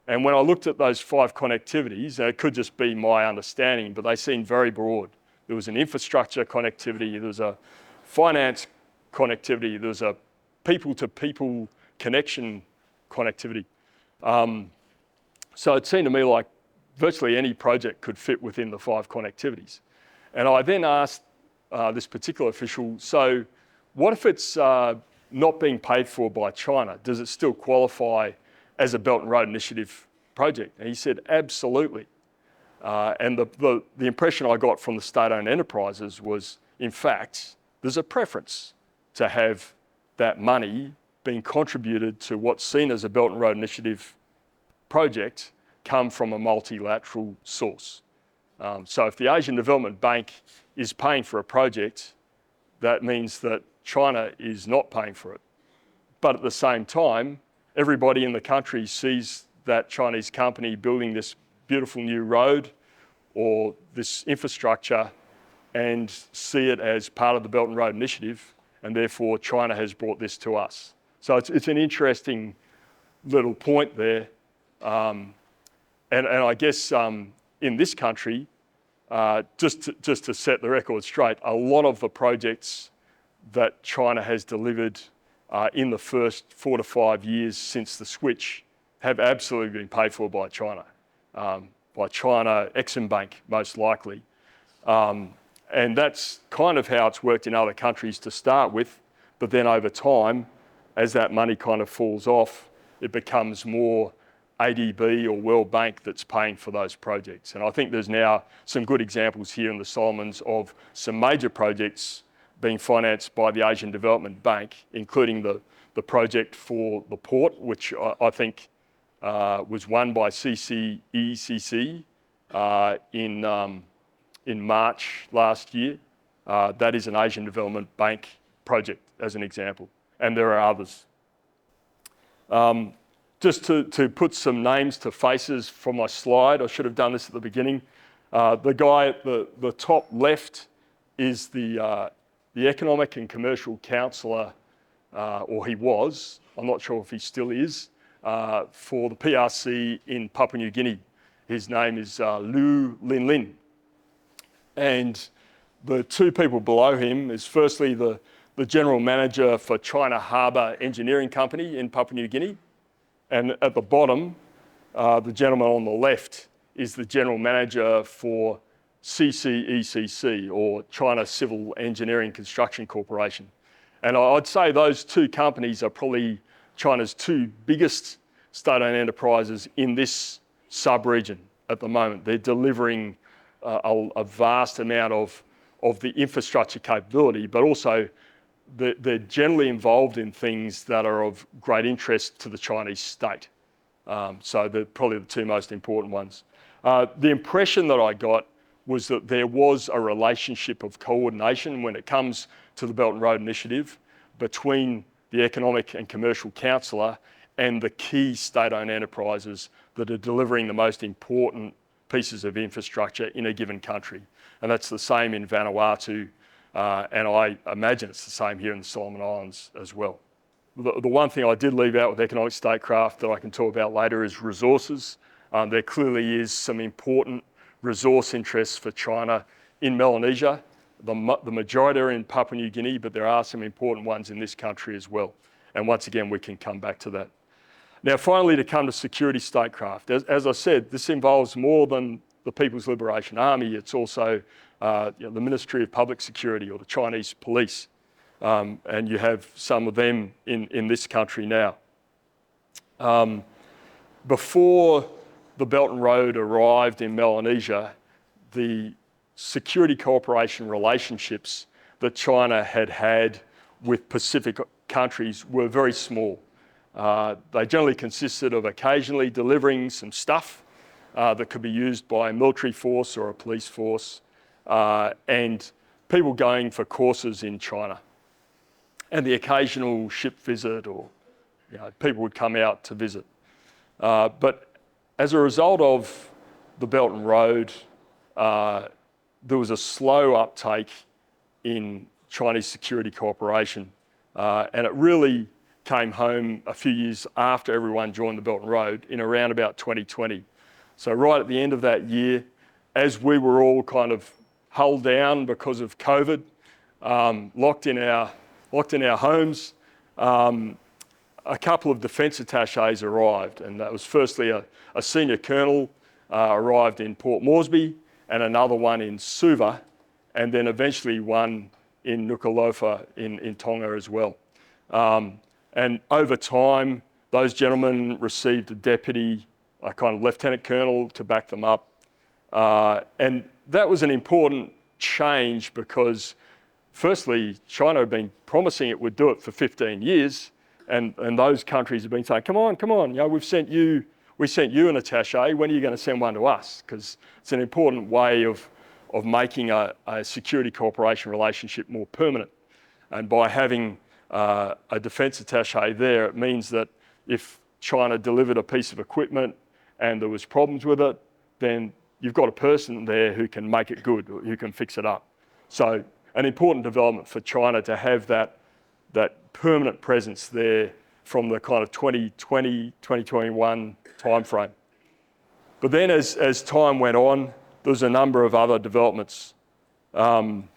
S2: And when I looked at those 5 connectivities, and it could just be my understanding, but they seemed very broad. There was an infrastructure connectivity, there was a finance connectivity, there was a people-to-people connection connectivity. So it seemed to me like virtually any project could fit within the 5 connectivities. And I then asked this particular official, so what if it's not being paid for by China? Does it still qualify as a Belt and Road Initiative project? And he said, absolutely. And the impression I got from the state-owned enterprises was, in fact, there's a preference to have that money being contributed to what's seen as a Belt and Road Initiative project come from a multilateral source. So if the Asian Development Bank is paying for a project, that means that China is not paying for it. But at the same time, everybody in the country sees that Chinese company building this beautiful new road or this infrastructure and see it as part of the Belt and Road Initiative, and therefore China has brought this to us. So it's an interesting little point there. And I guess in this country, just to set the record straight, a lot of the projects that China has delivered in the first 4 to 5 years since the switch have absolutely been paid for by China, Exim Bank most likely. And that's kind of how it's worked in other countries to start with, but then over time, as that money kind of falls off, it becomes more ADB or World Bank that's paying for those projects. And I think there's now some good examples here in the Solomons of some major projects being financed by the Asian Development Bank, including the project for the port, which I think was won by CCECC in March last year. That is an Asian Development Bank project, as an example, and there are others. Just to put some names to faces from my slide, I should have done this at the beginning. The guy at the top left is the Economic and Commercial Councillor, or he was, I'm not sure if he still is, for the PRC in Papua New Guinea. His name is Lu Lin Lin. And the 2 people below him is firstly the General Manager for China Harbour Engineering Company in Papua New Guinea. And at the bottom, the gentleman on the left is the General Manager for CCECC, or China Civil Engineering Construction Corporation. And I'd say those 2 companies are probably China's 2 biggest state-owned enterprises in this sub-region at the moment. They're delivering a vast amount of the infrastructure capability, but also they're generally involved in things that are of great interest to the Chinese state. So they're probably the 2 most important ones. The impression that I got was that there was a relationship of coordination when it comes to the Belt and Road Initiative between the Economic and Commercial Councillor and the key state-owned enterprises that are delivering the most important pieces of infrastructure in a given country. And that's the same in Vanuatu, and I imagine it's the same here in the Solomon Islands as well. The one thing I did leave out with economic statecraft that I can talk about later is resources. There clearly is some important resource interests for China in Melanesia. The majority are in Papua New Guinea, but there are some important ones in this country as well. And once again, we can come back to that. Now, finally, to come to security statecraft. As I said, this involves more than the People's Liberation Army. It's also the Ministry of Public Security, or the Chinese police. And you have some of them in this country now. Before the Belt and Road arrived in Melanesia, the security cooperation relationships that China had with Pacific countries were very small. They generally consisted of occasionally delivering some stuff that could be used by a military force or a police force, and people going for courses in China. And the occasional ship visit, or people would come out to visit. But as a result of the Belt and Road, there was a slow uptake in Chinese security cooperation, and it really came home a few years after everyone joined the Belt and Road in around about 2020. So right at the end of that year, as we were all kind of hulled down because of COVID, locked in our homes, a couple of defence attaches arrived, and that was firstly a senior colonel arrived in Port Moresby, and another one in Suva, and then eventually one in Nuku'alofa in Tonga as well. And over time, those gentlemen received a deputy, a kind of lieutenant colonel to back them up. And that was an important change because firstly, China had been promising it would do it for 15 years, and those countries have been saying, come on, we sent you an attaché, when are you going to send one to us? Because it's an important way of making a security cooperation relationship more permanent. And by having a defence attaché there, it means that if China delivered a piece of equipment and there was problems with it, then you've got a person there who can make it good, or who can fix it up. So an important development for China to have that permanent presence there from the kind of 2020, 2021 timeframe. But then as time went on, there was a number of other developments. And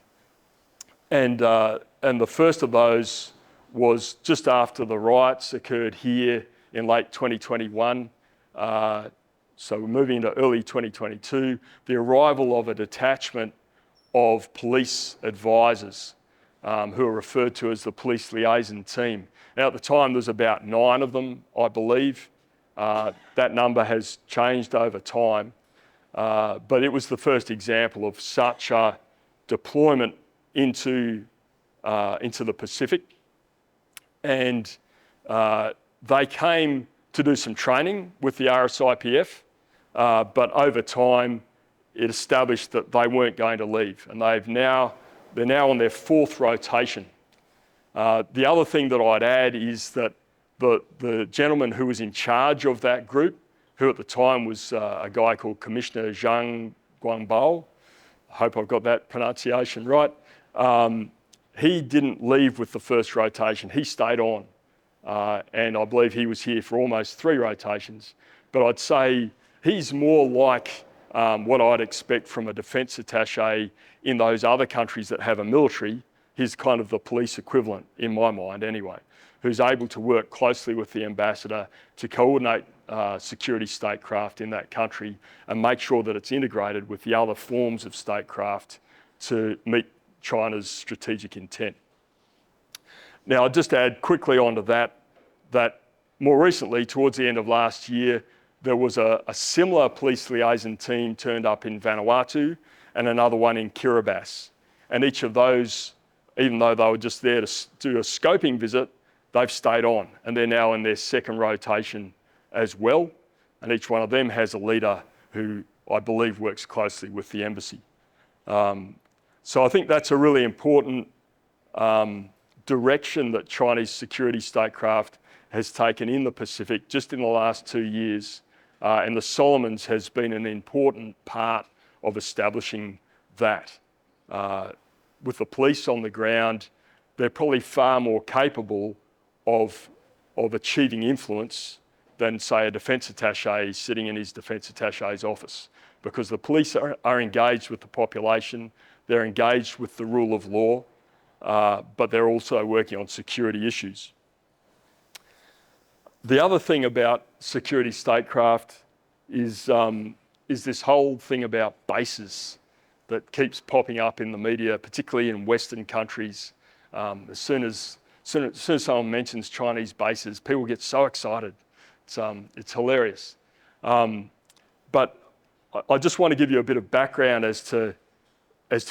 S2: the first of those was just after the riots occurred here in late 2021. So we're moving into early 2022, the arrival of a detachment of police advisors who are referred to as the police liaison team. Now at the time there was about 9 of them, I believe. That number has changed over time, but it was the first example of such a deployment into the Pacific. And they came to do some training with the RSIPF, but over time it established that they weren't going to leave, and they're now on their 4th rotation. The other thing that I'd add is that the gentleman who was in charge of that group, who at the time was a guy called Commissioner Zhang Guangbao, I hope I've got that pronunciation right, he didn't leave with the first rotation, he stayed on. And I believe he was here for almost 3 rotations. But I'd say he's more like what I'd expect from a defence attaché in those other countries that have a military. He's kind of the police equivalent, in my mind anyway, who's able to work closely with the ambassador to coordinate security statecraft in that country and make sure that it's integrated with the other forms of statecraft to meet China's strategic intent. Now, I'll just add quickly onto that more recently, towards the end of last year, there was a similar police liaison team turned up in Vanuatu and another one in Kiribati. And each of those, even though they were just there to do a scoping visit, they've stayed on, and they're now in their 2nd rotation as well. And each one of them has a leader who I believe works closely with the embassy. So I think that's a really important direction that Chinese security statecraft has taken in the Pacific just in the last 2 years. And the Solomons has been an important part of establishing that. With the police on the ground, they're probably far more capable of achieving influence than, say, a defence attaché sitting in his defence attaché's office, because the police are engaged with the population, they're engaged with the rule of law, but they're also working on security issues. The other thing about security statecraft is this whole thing about bases that keeps popping up in the media, particularly in Western countries. As soon as someone mentions Chinese bases, people get so excited. It's hilarious. But I just want to give you a bit of background as to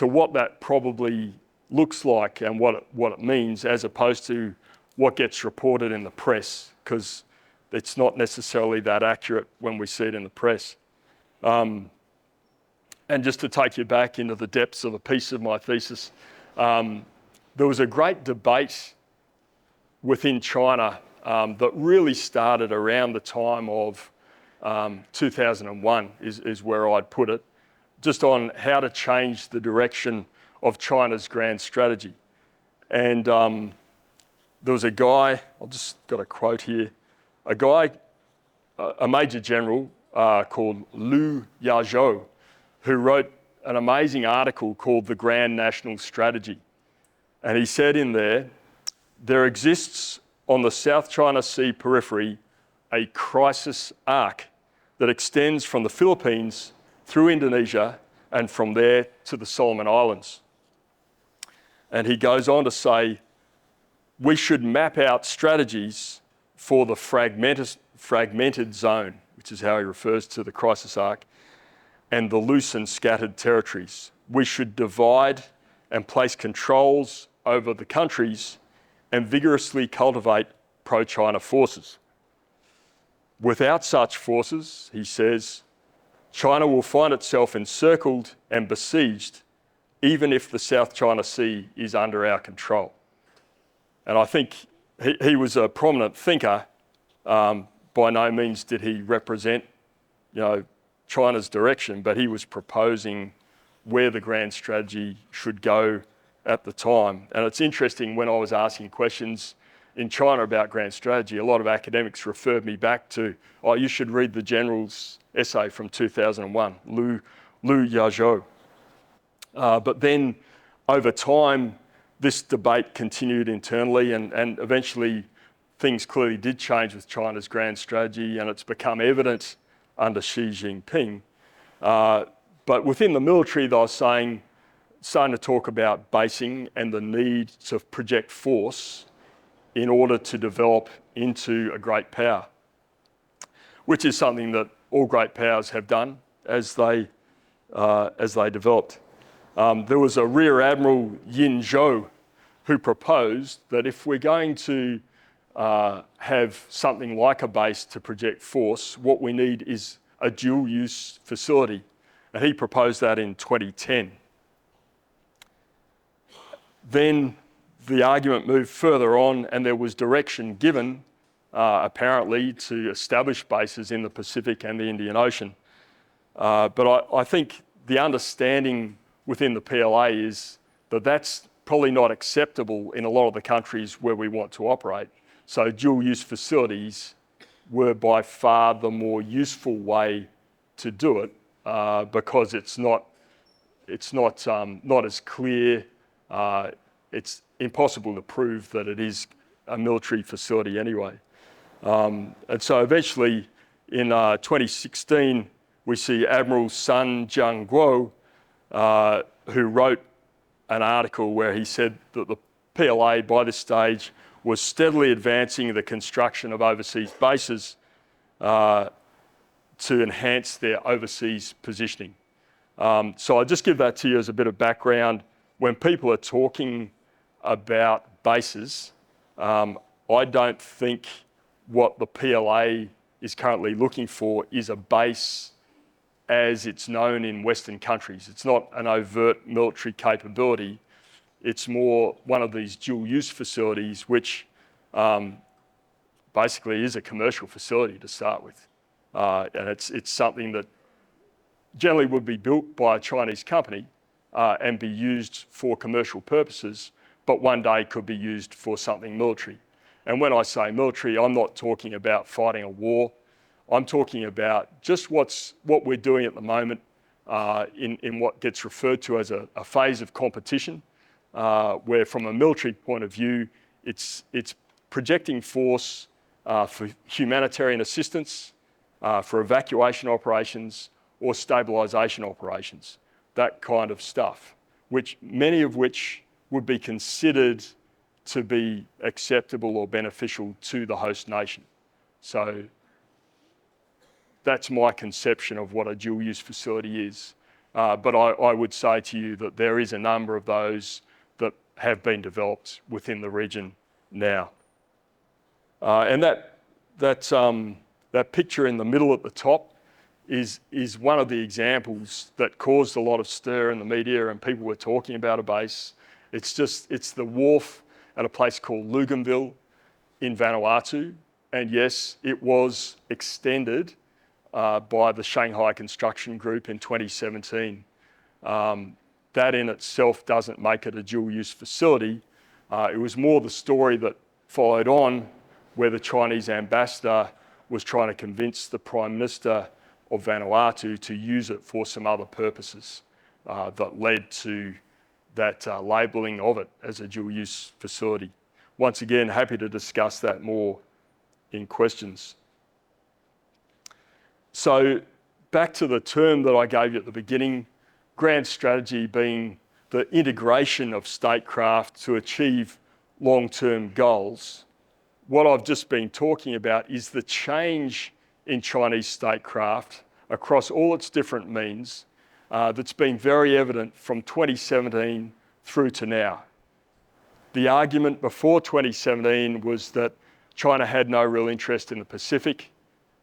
S2: what that probably looks like and what it means, as opposed to what gets reported in the press, because it's not necessarily that accurate when we see it in the press. And just to take you back into the depths of a piece of my thesis, there was a great debate within China that really started around the time of 2001 is where I'd put it, just on how to change the direction of China's grand strategy. And there was a guy, I've just got a quote here, a major general called Liu Yazhou, who wrote an amazing article called The Grand National Strategy. And he said in there exists on the South China Sea periphery a crisis arc that extends from the Philippines through Indonesia and from there to the Solomon Islands. And he goes on to say, we should map out strategies for the fragmented zone, which is how he refers to the crisis arc, and the loose and scattered territories. We should divide and place controls over the countries and vigorously cultivate pro-China forces. Without such forces, he says, China will find itself encircled and besieged, even if the South China Sea is under our control. And I think he was a prominent thinker. By no means did he represent, China's direction, but he was proposing where the grand strategy should go at the time. And it's interesting, when I was asking questions in China about grand strategy, a lot of academics referred me back to, you should read the general's essay from 2001, Liu Yazhou. But then over time, this debate continued internally, and eventually things clearly did change with China's grand strategy, and it's become evident under Xi Jinping. But within the military, they were starting to talk about basing and the need to project force in order to develop into a great power, which is something that all great powers have done as they developed. There was a Rear Admiral Yin Zhou who proposed that if we're going to have something like a base to project force, what we need is a dual-use facility. And he proposed that in 2010. Then the argument moved further on, and there was direction given, apparently, to establish bases in the Pacific and the Indian Ocean. But I think the understanding within the PLA is that that's probably not acceptable in a lot of the countries where we want to operate. So dual-use facilities were by far the more useful way to do it, because it's not as clear. It's impossible to prove that it is a military facility anyway. And so eventually in 2016, we see Admiral Sun Jianguo, who wrote an article where he said that the PLA by this stage was steadily advancing the construction of overseas bases to enhance their overseas positioning. So I'll just give that to you as a bit of background. When people are talking about bases, I don't think what the PLA is currently looking for is a base as it's known in Western countries. It's not an overt military capability. It's more one of these dual-use facilities, which basically is a commercial facility to start with. And it's something that generally would be built by a Chinese company and be used for commercial purposes, but one day could be used for something military. And when I say military, I'm not talking about fighting a war. I'm talking about just what we're doing at the moment in what gets referred to as a phase of competition, where from a military point of view, it's projecting force for humanitarian assistance, for evacuation operations or stabilisation operations, that kind of stuff, many of which would be considered to be acceptable or beneficial to the host nation. So that's my conception of what a dual-use facility is. But I would say to you that there is a number of those that have been developed within the region now. And that picture in the middle at the top is one of the examples that caused a lot of stir in the media, and people were talking about a base. It's the wharf at a place called Luganville in Vanuatu. And yes, it was extended by the Shanghai Construction Group in 2017. That in itself doesn't make it a dual-use facility. It was more the story that followed on, where the Chinese ambassador was trying to convince the Prime Minister of Vanuatu to use it for some other purposes that led to that labelling of it as a dual-use facility. Once again, happy to discuss that more in questions. So back to the term that I gave you at the beginning, grand strategy being the integration of statecraft to achieve long-term goals. What I've just been talking about is the change in Chinese statecraft across all its different means that's been very evident from 2017 through to now. The argument before 2017 was that China had no real interest in the Pacific.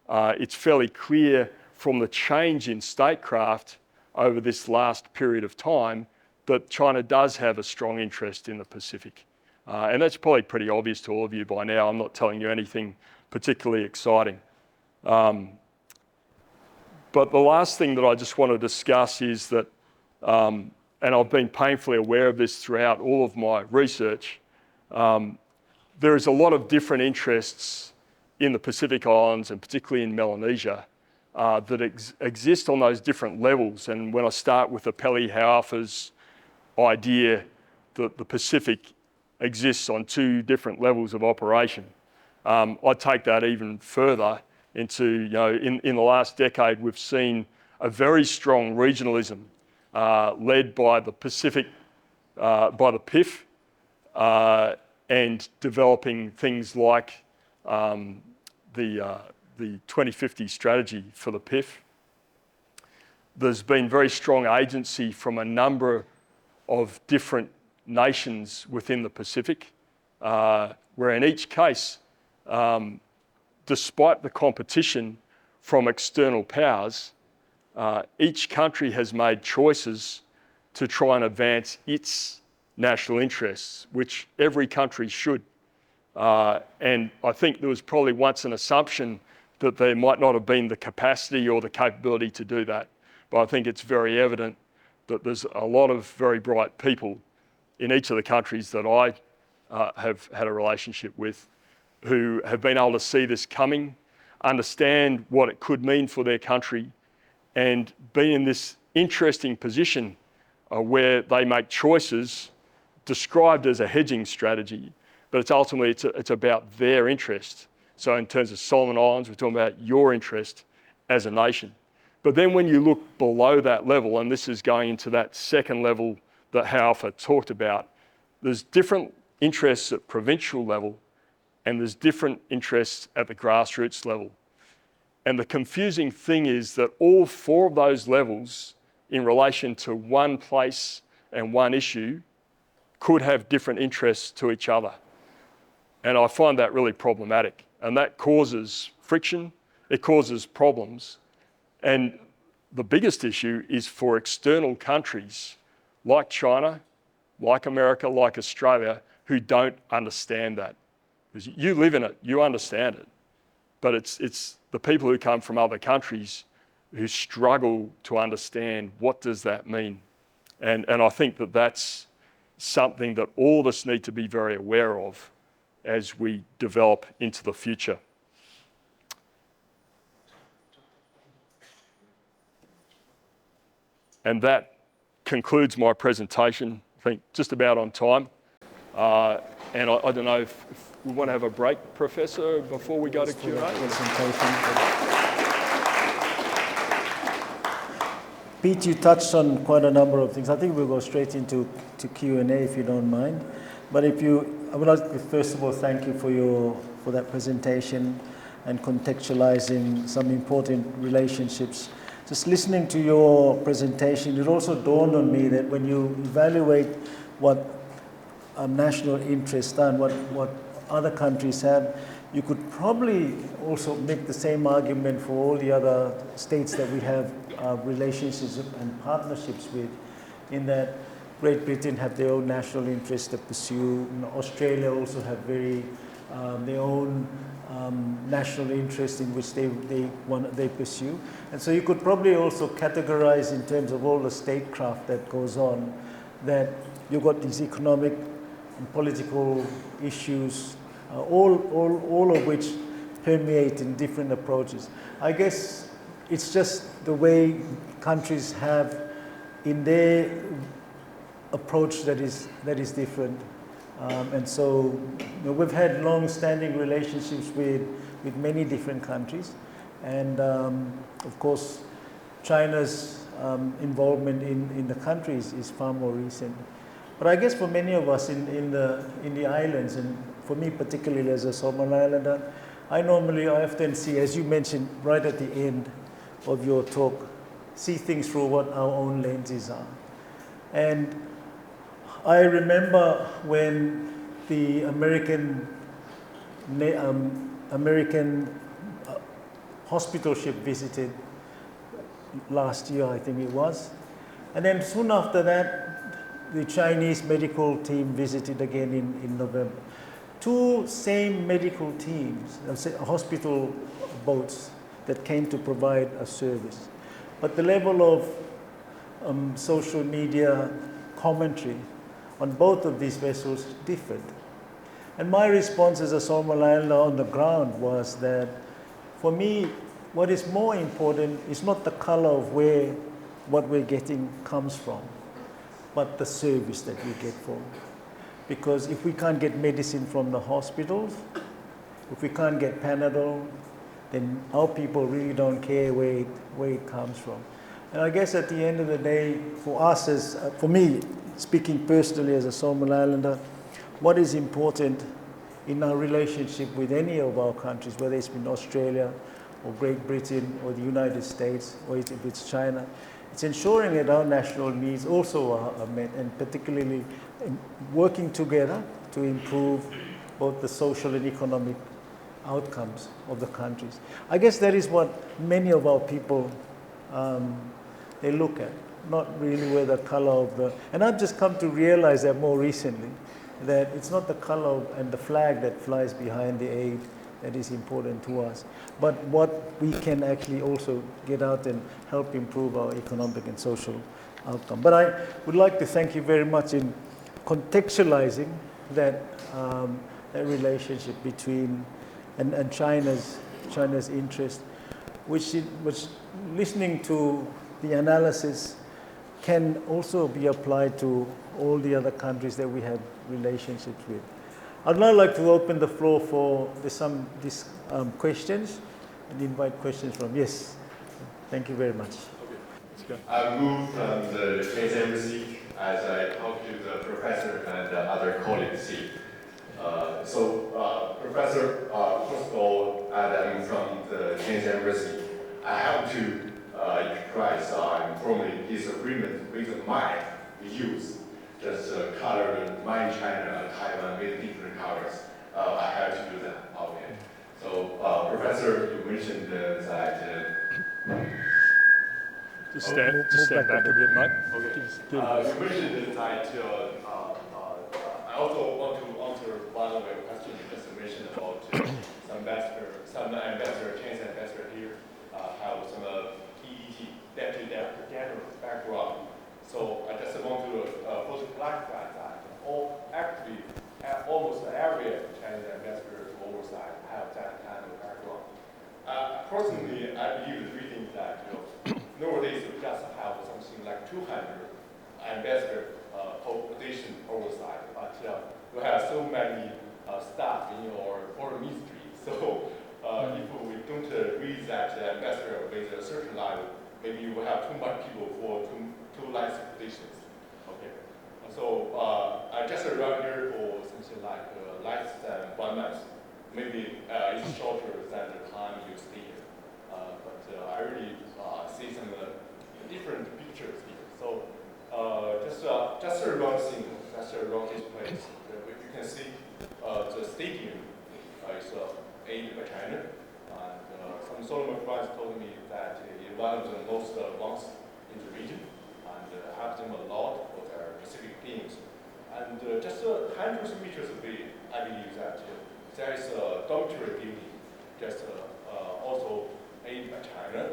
S2: It's fairly clear from the change in statecraft over this last period of time that China does have a strong interest in the Pacific. And that's probably pretty obvious to all of you by now. I'm not telling you anything particularly exciting. But the last thing that I just want to discuss is that, and I've been painfully aware of this throughout all of my research, there is a lot of different interests in the Pacific Islands and particularly in Melanesia that exist on those different levels. And when I start with the Peli Hau'afa's idea that the Pacific exists on two different levels of operation, I take that even further into, in the last decade, we've seen a very strong regionalism led by the Pacific, by the PIF, and developing things like the 2050 strategy for the PIF. There's been very strong agency from a number of different nations within the Pacific, where in each case, despite the competition from external powers, each country has made choices to try and advance its national interests, which every country should. And I think there was probably once an assumption that there might not have been the capacity or the capability to do that. But I think it's very evident that there's a lot of very bright people in each of the countries that I have had a relationship with who have been able to see this coming, understand what it could mean for their country, and be in this interesting position where they make choices described as a hedging strategy, but it's ultimately it's about their interest. So in terms of Solomon Islands, we're talking about your interest as a nation. But then when you look below that level, and this is going into that second level that Hau'afa talked about, there's different interests at provincial level, and there's different interests at the grassroots level. And the confusing thing is that all four of those levels in relation to one place and one issue could have different interests to each other. And I find that really problematic. And that causes friction, it causes problems. And the biggest issue is for external countries like China, like America, like Australia, who don't understand that. Because you live in it, you understand it. But it's the people who come from other countries who struggle to understand what does that mean. And I think that that's something that all of us need to be very aware of as we develop into the future. And that concludes my presentation, I think just about on time. And I don't know if we want to have a break, Professor, before we go to Q&A?
S1: Pete, you touched on quite a number of things. I think we'll go straight into Q&A if you don't mind. But I would like to first of all thank you for that presentation and contextualizing some important relationships. Just listening to your presentation, it also dawned on me that when you evaluate what national interest and what other countries have, you could probably also make the same argument for all the other states that we have relationships and partnerships with, in that Great Britain have their own national interests to pursue. Australia also have their own national interest in which they pursue. And so you could probably also categorize in terms of all the statecraft that goes on, that you've got these economic and political issues, all of which permeate in different approaches. I guess it's just the way countries have in their approach that is different. And so we've had long-standing relationships with many different countries. And of course, China's involvement in the countries is far more recent. But I guess for many of us in the islands, and for me particularly as a Solomon Islander, I often see, as you mentioned right at the end of your talk, see things through what our own lenses are. And I remember when the American hospital ship visited last year, I think it was. And then soon after that, the Chinese medical team visited again in November. Two same medical teams, hospital boats that came to provide a service. But the level of social media commentary on both of these vessels differed. And my response as a Solomon Islander on the ground was that, for me, what is more important is not the color of where what we're getting comes from, but the service that we get from. Because if we can't get medicine from the hospitals, if we can't get Panadol, then our people really don't care where it comes from. And I guess at the end of the day, for us, for me, speaking personally as a Solomon Islander, what is important in our relationship with any of our countries, whether it's been Australia or Great Britain or the United States, or if it's China, it's ensuring that our national needs also are met, and particularly working together to improve both the social and economic outcomes of the countries. I guess that is what many of our people, they look at, not really where the color of the, and I've just come to realize that more recently, that it's not the color and the flag that flies behind the aid that is important to us, but what we can actually also get out and help improve our economic and social outcome. But I would like to thank you very much in contextualizing that, that relationship between and China's interest, which listening to the analysis can also be applied to all the other countries that we have relationships with. I'd now like to open the floor for some questions and invite questions from, yes, thank you very much.
S3: Okay. Let's go. I moved from the Chinese Embassy as I talked to the professor and other colleagues here. Professor, first of all, I'm from the Chinese Embassy. I have to express formally disagreement with my views. Just color my China, Taiwan with different colors. I have to do that. Okay. So, Professor, you mentioned that.
S2: Just stand back a bit, mate.
S3: Okay. You mentioned that. I also want to answer one of your questions. You just mentioned about some ambassador, Chinese ambassador here have some PET, deputy general background. So I just want to also clarify that almost every Chinese ambassador oversight have that kind of background. Personally, I believe reading that nowadays we just have something like 200 ambassador position oversight, but we have so many staff in your foreign ministry. So if we don't read that ambassador with a certain level, maybe we have too much people for two less positions. Okay. So I just arrived here for something like less than 1 month. Maybe it's shorter than the time you stay here. But I really see some different pictures here. So just around this place, China. And some Solomon friends told me that it's one of the most advanced in the region and helps them a lot for their Pacific beings. And just hundreds of meters away, I believe that there is a dormitory building, just also made by China.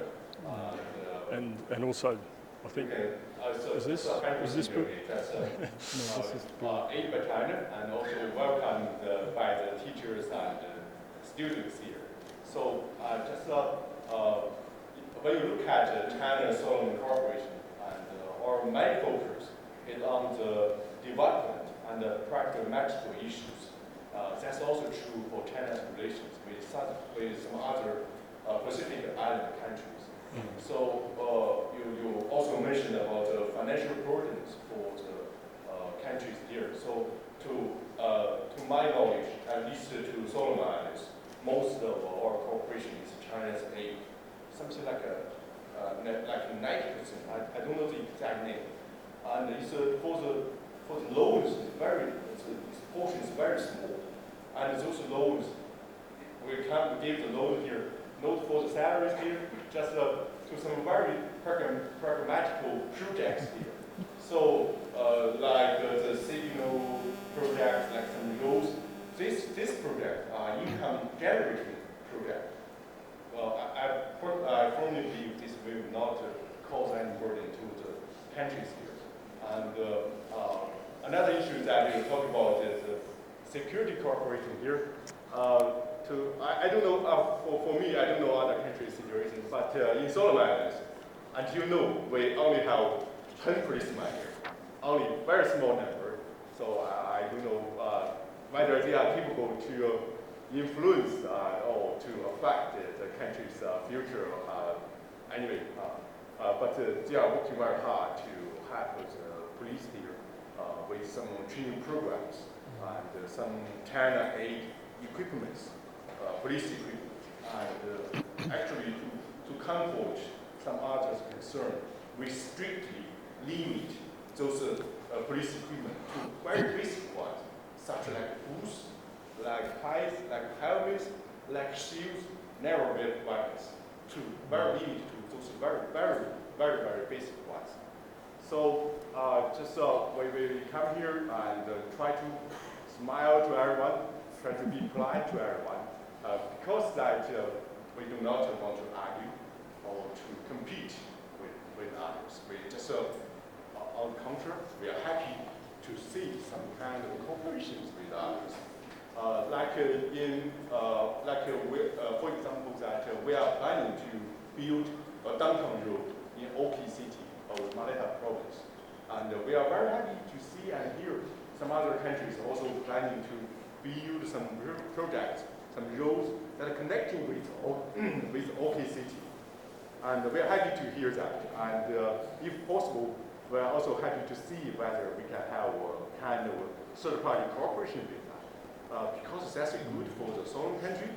S2: And also, I think, is this book?
S3: That's aid by China and also welcomed by the teachers and students here. So just when you look at China Solomon Corporation and our main focus is on the development and the pragmatical issues. That's also true for China's relations with some other Pacific Island countries. So you also mentioned about the financial burdens for the countries here. So to my knowledge, at least to Solomon Islands, most of our cooperation is China's aid, something like 90%. I don't know the exact name. And it's, for the loans, this portion is very small. And those loans, we give the loan here, not for the salaries here, just to some very pragmatical projects here. So like the signal projects, like some roads, this project are income generating project. I firmly believe this will not cause any burden to the countries here. And another issue that we talk about is security cooperation here. I don't know, for me, I don't know other countries' situations, but in Solomon Islands, until now, we only have 10 policemen here, only very small number. So I don't know whether they are capable to influence or to affect the country's future. Anyway, but they are working very hard to help the police here with some training programs and some China aid equipment, police equipment, and actually to comfort some others concerned, we strictly limit those police equipment to very basic ones, such like boots, like ties, like helmets, like shields, narrow weapons, to very limited to those very basic ones. So just we come here and try to smile to everyone, try to be polite to everyone, because that we do not want to argue or to compete with others. We just, on the contrary, we are happy to see some kind of cooperations with others. For example, that we are planning to build a downtown road in Oki City of Melanesia province. And we are very happy to see and hear some other countries also planning to build some projects, some roads that are connecting with Oki City. And we are happy to hear that. And if possible, we are also happy to see whether we can have a kind of third-party cooperation with that. Because that's good for the Solomon country,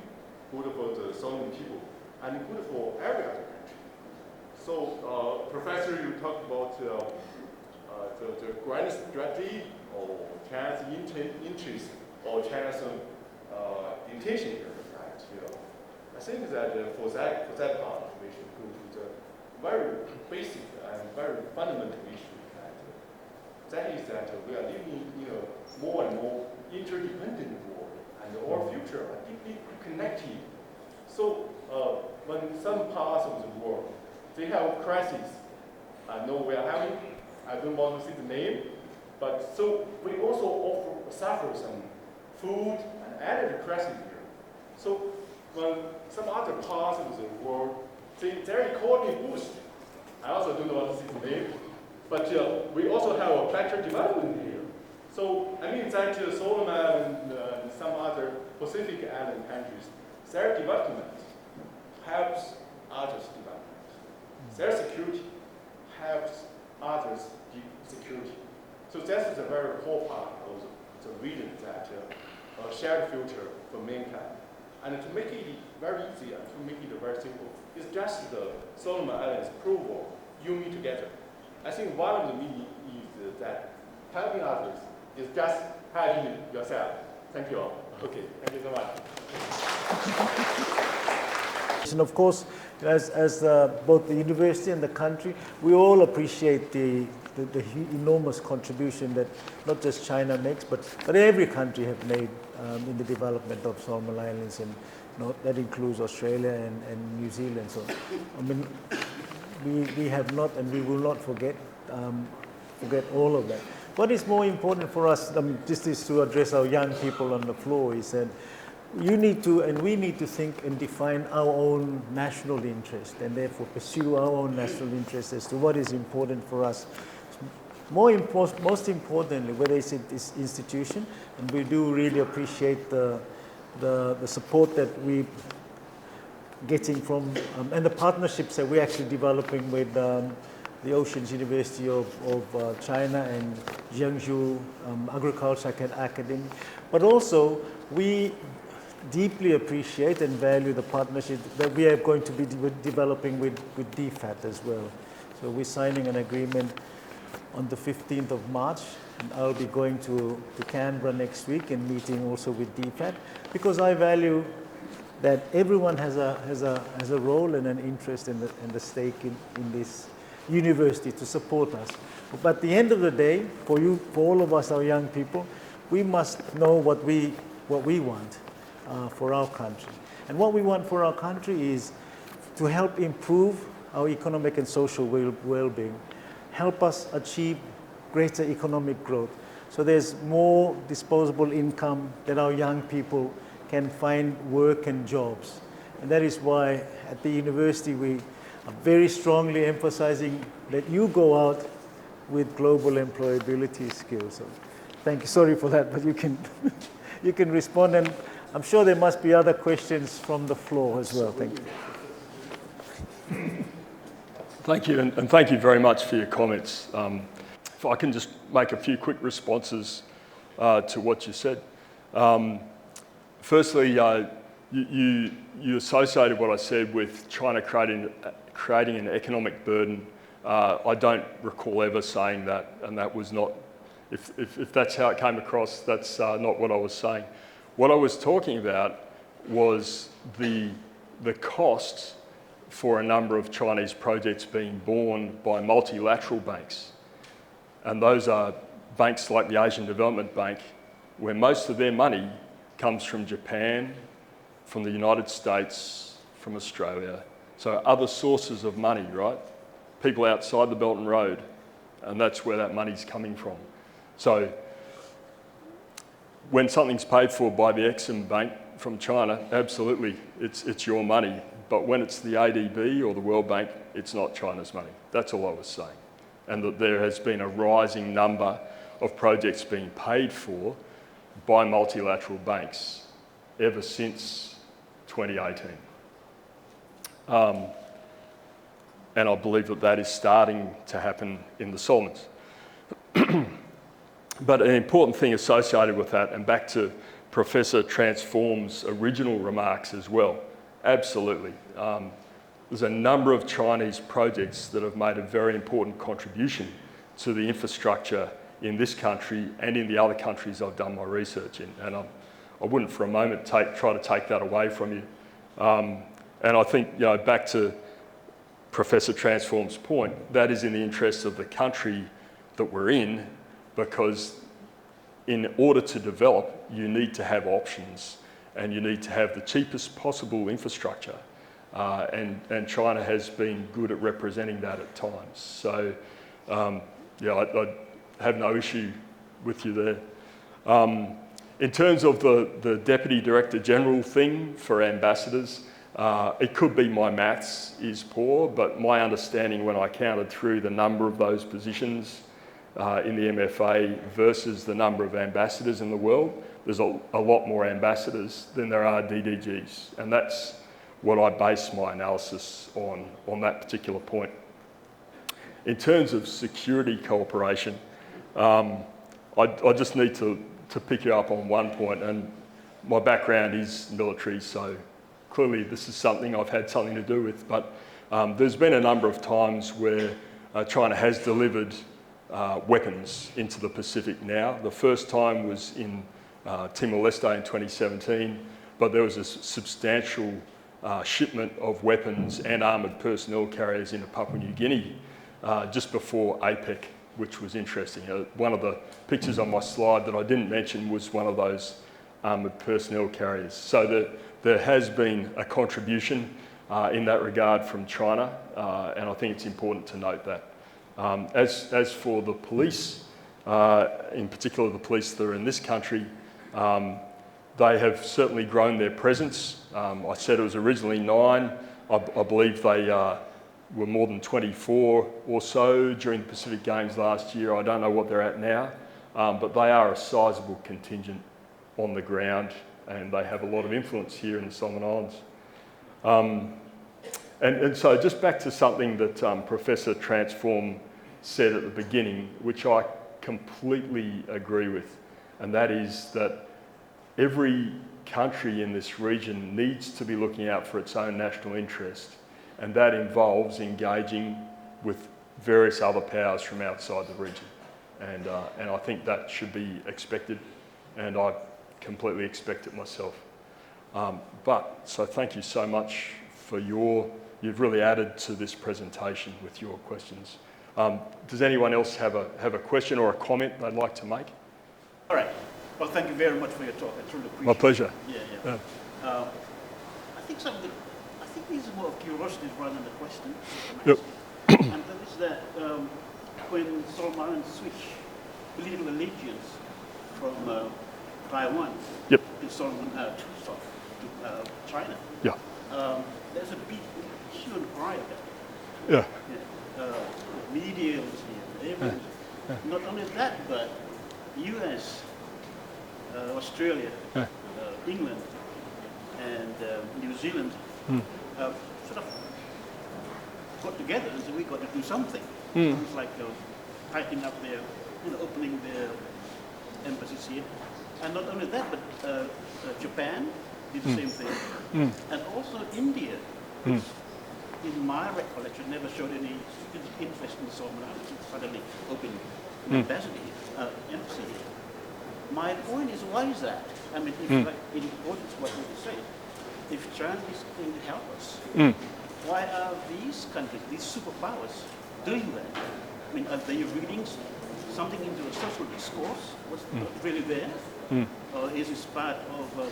S3: good for the Solomon people, and good for every other country. So, Professor, you talked about the grand strategy or China's interest or China's intention here. Right? I think that for that part, we should go to the very basic and very fundamental issue. That is that we are living in a more and more interdependent world, and our future are deeply connected. So when some parts of the world they have crises, I know we are having. I don't want to say the name, but so we also suffer some food and energy crisis here. So when some other parts of the world, their economy boost. I also don't know what to say the name, but we also have a better development here. So I mean that Solomon and some other Pacific Island countries, their development helps others' development. Their security helps others' security. So that's the very core part of the vision that a shared future for mankind. And to make it very easy and to make it very simple, it's just the Solomon Islands program, you meet together. I think one of the meaning is that helping others is just helping yourself. Thank you all. Okay, thank you so much.
S1: And of course, as both the university and the country, we all appreciate the enormous contribution that not just China makes, but every country have made in the development of Solomon Islands, and that includes Australia and New Zealand. So, I mean, we have not and we will not forget all of that. What is more important for us, just is to address our young people on the floor, is that you need to and we need to think and define our own national interest, and therefore pursue our own national interest as to what is important for us. Most importantly, whether it's this institution, and we do really appreciate the support that we're getting from and the partnerships that we're actually developing with the Oceans University of China and Jiangsu Agriculture Academy, but also we deeply appreciate and value the partnership that we are going to be developing with DFAT as well. So we're signing an agreement on the 15th of March, and I'll be going to Canberra next week and meeting also with DFAT, because I value that everyone has a role and an interest and a stake in this university to support us. But at the end of the day, for all of us, our young people, we must know what we want for our country. And what we want for our country is to help improve our economic and social well-being, help us achieve greater economic growth. So there's more disposable income that our young people can find work and jobs. And that is why at the university we are very strongly emphasizing that you go out with global employability skills. So thank you, sorry for that, but you can, you can respond, and I'm sure there must be other questions from the floor as well. Thank you.
S2: Thank you, and thank you very much for your comments. If I can just make a few quick responses to what you said. Firstly, you associated what I said with China creating an economic burden. I don't recall ever saying that, and that was not, if that's how it came across, that's not what I was saying. What I was talking about was the costs for a number of Chinese projects being borne by multilateral banks. And those are banks like the Asian Development Bank, where most of their money comes from Japan, from the United States, from Australia. So other sources of money, right? People outside the Belt and Road, and that's where that money's coming from. So when something's paid for by the Exim Bank from China, absolutely, it's your money. But when it's the ADB or the World Bank, it's not China's money. That's all I was saying. And that there has been a rising number of projects being paid for by multilateral banks ever since 2018. And I believe that is starting to happen in the Solomons. But an important thing associated with that, and back to Professor Transform's original remarks as well, absolutely. There's a number of Chinese projects that have made a very important contribution to the infrastructure in this country and in the other countries I've done my research in. And I wouldn't for a moment try to take that away from you. And I think, back to Professor Transform's point, that is in the interest of the country that we're in, because in order to develop, you need to have options and you need to have the cheapest possible infrastructure. And China has been good at representing that at times. So, I have no issue with you there. In terms of the Deputy Director General thing for ambassadors, it could be my maths is poor, but my understanding when I counted through the number of those positions in the MFA versus the number of ambassadors in the world, there's a lot more ambassadors than there are DDGs. And that's what I base my analysis on that particular point. In terms of security cooperation, I just need to pick you up on one point, and my background is military, so clearly this is something I've had something to do with, but there's been a number of times where China has delivered weapons into the Pacific now. The first time was in Timor-Leste in 2017, but there was a substantial shipment of weapons and armoured personnel carriers into Papua New Guinea just before APEC, which was interesting. One of the pictures on my slide that I didn't mention was one of those armoured personnel carriers. So there has been a contribution in that regard from China, and I think it's important to note that. As for the police, in particular the police that are in this country, they have certainly grown their presence. I said it was originally 9. I believe they were more than 24 or so during the Pacific Games last year. I don't know what they're at now, but they are a sizable contingent on the ground, and they have a lot of influence here in the Solomon Islands. And so just back to something that Professor Transform said at the beginning, which I completely agree with, and that is that every country in this region needs to be looking out for its own national interest, and that involves engaging with various other powers from outside the region. And I think that should be expected, and I completely expect it myself. So thank you so much for you've really added to this presentation with your questions. Does anyone else have a question or a comment they'd like to make?
S4: All right. Well, thank you very much for your talk. I truly appreciate it.
S2: My pleasure.
S4: Yeah. I think these are more of curiosity rather than a question.
S2: Yep.
S4: And that is that when Solomon Islands switch political allegiance from Taiwan
S2: Yep.
S4: to China,
S2: Yeah.
S4: there's a big hue and cry about it.
S2: Yeah.
S4: Media was here, everyone. Not only that, but US, Australia, England, and New Zealand sort of got together and said we got to do something. It's like tightening up their, opening their embassies here. And not only that, but Japan did the same thing. And also India, which in my recollection never showed any interest in Solomon Islands, suddenly opened an embassy here. My point is, why is that? I mean, if like, in accordance with what you say, if China is going to help us, why are these countries, these superpowers, doing that? I mean, are they reading something into a social discourse? What's not really there? Or is this part of an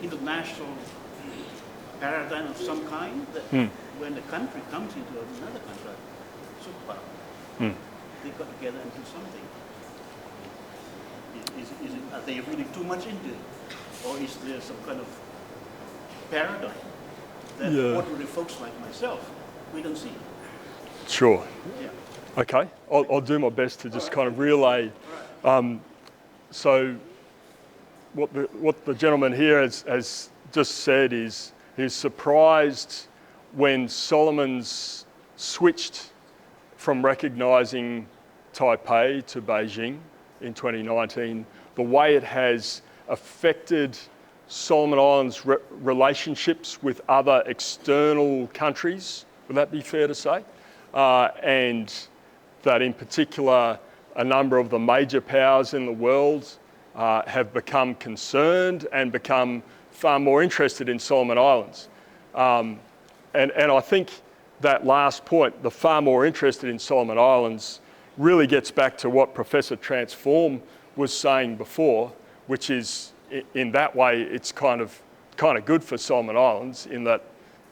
S4: international paradigm of some kind that when the country comes into another country, superpower, they got together and do something? Are they reading too much into it? Or is there some kind of paradigm that ordinary folks like myself, we don't see?
S2: Sure.
S4: Yeah.
S2: Okay. I'll do my best to just kind of relay. So what the gentleman here has just said is he's surprised when Solomon's switched from recognising Taipei to Beijing in 2019, the way it has affected Solomon Islands' relationships with other external countries. Would that be fair to say? And that in particular, a number of the major powers in the world have become concerned and become far more interested in Solomon Islands. And I think that last point, the far more interested in Solomon Islands, really gets back to what Professor Transform was saying before, which is in that way it's kind of good for Solomon Islands in that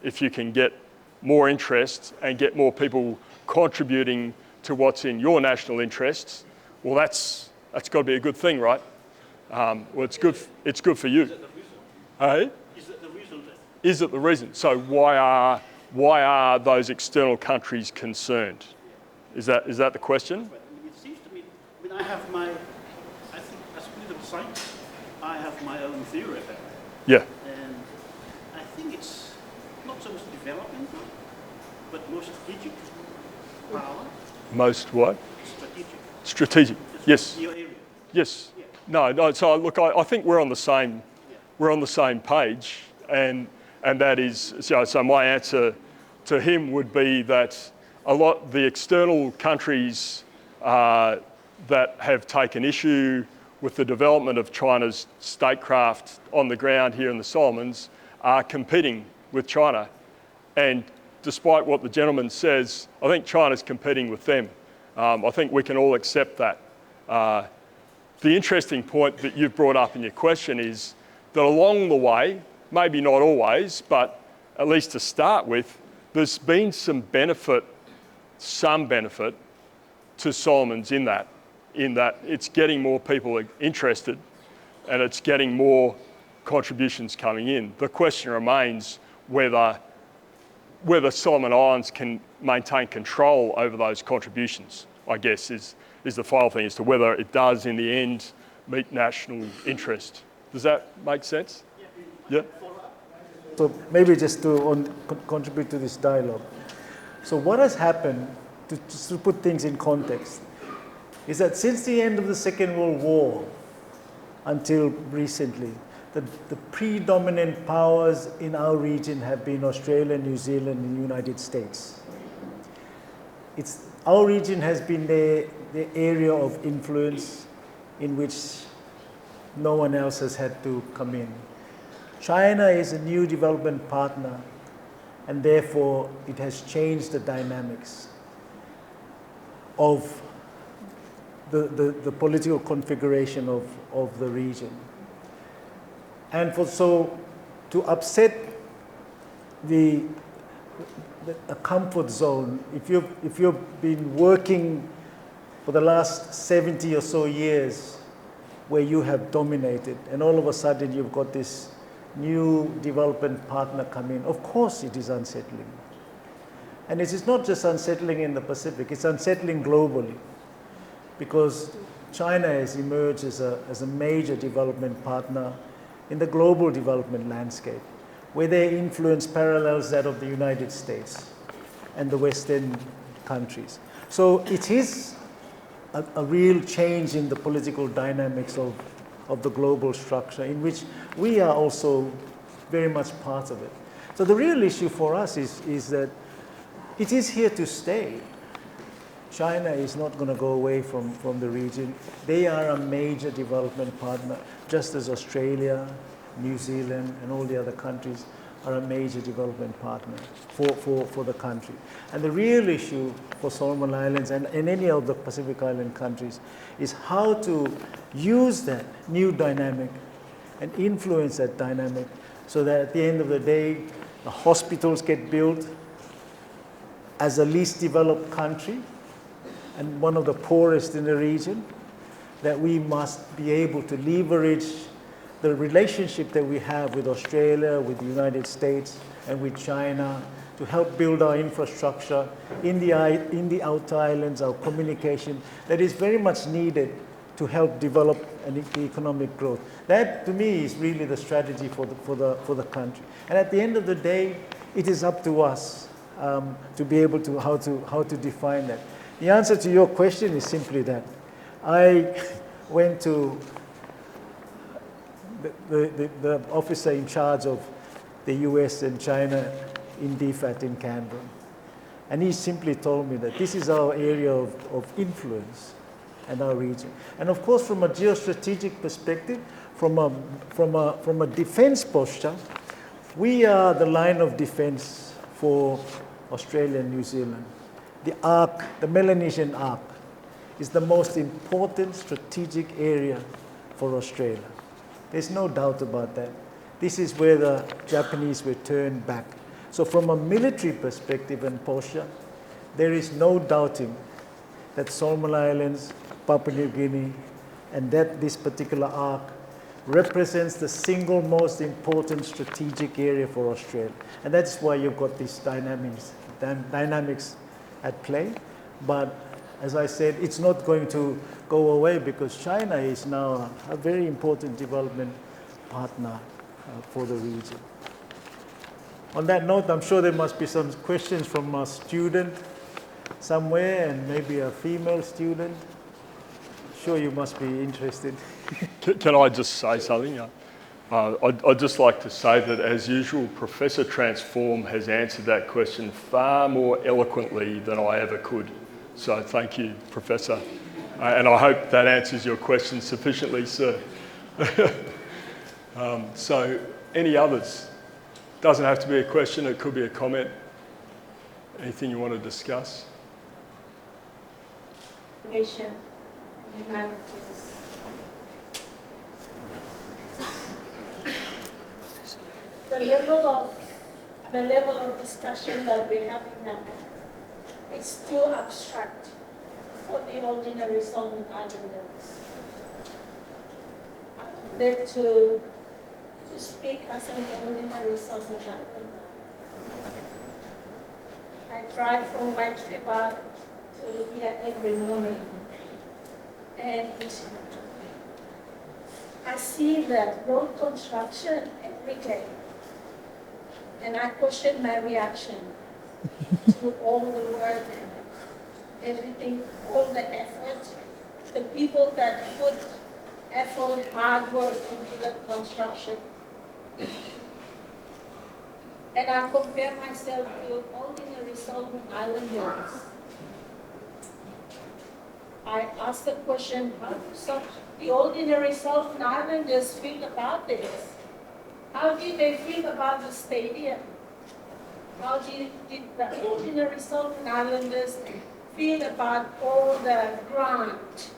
S2: if you can get more interest and get more people contributing to what's in your national interests, well that's got to be a good thing, right? Well, it's good for you.
S4: Is it the reason?
S2: Hey?
S4: Is it the reason then?
S2: Is it the reason? So why are those external countries concerned? Is that the question?
S4: It seems to me, I have my, I think as a political scientist, I have my own theory about it.
S2: Yeah.
S4: And I think it's not so much development, but more strategic power.
S2: Most what?
S4: Strategic.
S2: Strategic. Yes.
S4: Your area.
S2: Yes.
S4: Yeah.
S2: No. So look, I think we're on the same page, and that is so. My answer to him would be that a lot the external countries that have taken issue with the development of China's statecraft on the ground here in the Solomons are competing with China. And despite what the gentleman says, I think China's competing with them. I think we can all accept that. The interesting point that you've brought up in your question is that along the way, maybe not always, but at least to start with, there's been some benefit to Solomons in that it's getting more people interested and it's getting more contributions coming in. The question remains whether Solomon Islands can maintain control over those contributions, I guess, is the final thing as to whether it does in the end meet national interest. Does that make sense? Yeah.
S1: So maybe just to contribute to this dialogue. So what has happened, just to put things in context, is that since the end of the Second World War until recently, the predominant powers in our region have been Australia, New Zealand, and the United States. Our region has been the area of influence in which no one else has had to come in. China is a new development partner, and therefore it has changed the dynamics of the political configuration of the region. And to upset a comfort zone, if you've been working for the last 70 or so years where you have dominated, and all of a sudden you've got this new development partner come in, of course it is unsettling. And it is not just unsettling in the Pacific, it's unsettling globally, because China has emerged as a major development partner in the global development landscape, where their influence parallels that of the United States and the Western countries. So it is a real change in the political dynamics of the global structure, in which we are also very much part of it. So the real issue for us is that it is here to stay. China is not going to go away from the region. They are a major development partner, just as Australia, New Zealand, and all the other countries are a major development partner for the country. And the real issue for Solomon Islands and any of the Pacific Island countries is how to use that new dynamic and influence that dynamic so that at the end of the day, the hospitals get built as a least developed country and one of the poorest in the region, that we must be able to leverage the relationship that we have with Australia, with the United States, and with China to help build our infrastructure in the outer islands, our communication, that is very much needed to help develop the economic growth. That, to me, is really the strategy for the country. And at the end of the day, it is up to us to be able to how to define that. The answer to your question is simply that. I went to the officer in charge of the US and China in DFAT in Canberra. And he simply told me that this is our area of influence and our region. And of course, from a geostrategic perspective, from a defense posture, we are the line of defense for Australia and New Zealand. The arc, the Melanesian arc, is the most important strategic area for Australia. There's no doubt about that. This is where the Japanese were turned back. So from a military perspective and posture, there is no doubting that Solomon Islands, Papua New Guinea, and that this particular arc represents the single most important strategic area for Australia. And that's why you've got these dynamics at play. But as I said, it's not going to go away because China is now a very important development partner for the region. On that note, I'm sure there must be some questions from a student somewhere, and maybe a female student. Sure, you must be interested.
S2: Can I just say something? I'd just like to say that, as usual, Professor Transform has answered that question far more eloquently than I ever could. So thank you, Professor. And I hope that answers your question sufficiently, sir. So, any others? Doesn't have to be a question, it could be a comment. Anything you want to discuss?
S5: Nation, humanities. The level of discussion that we're having now is too abstract for the ordinary Solomon Islanders. There to speak as an ordinary Solomon Islander. I drive from White River to here every morning, and I see that road construction every day, and I question my reaction to all the work, everything, all the effort, the people that put effort, hard work into the construction. And I compare myself to ordinary Solomon Islanders. I ask the question, how do the ordinary Solomon Islanders feel about this? How did they feel about the stadium? How did the ordinary Solomon Islanders feel about all the grant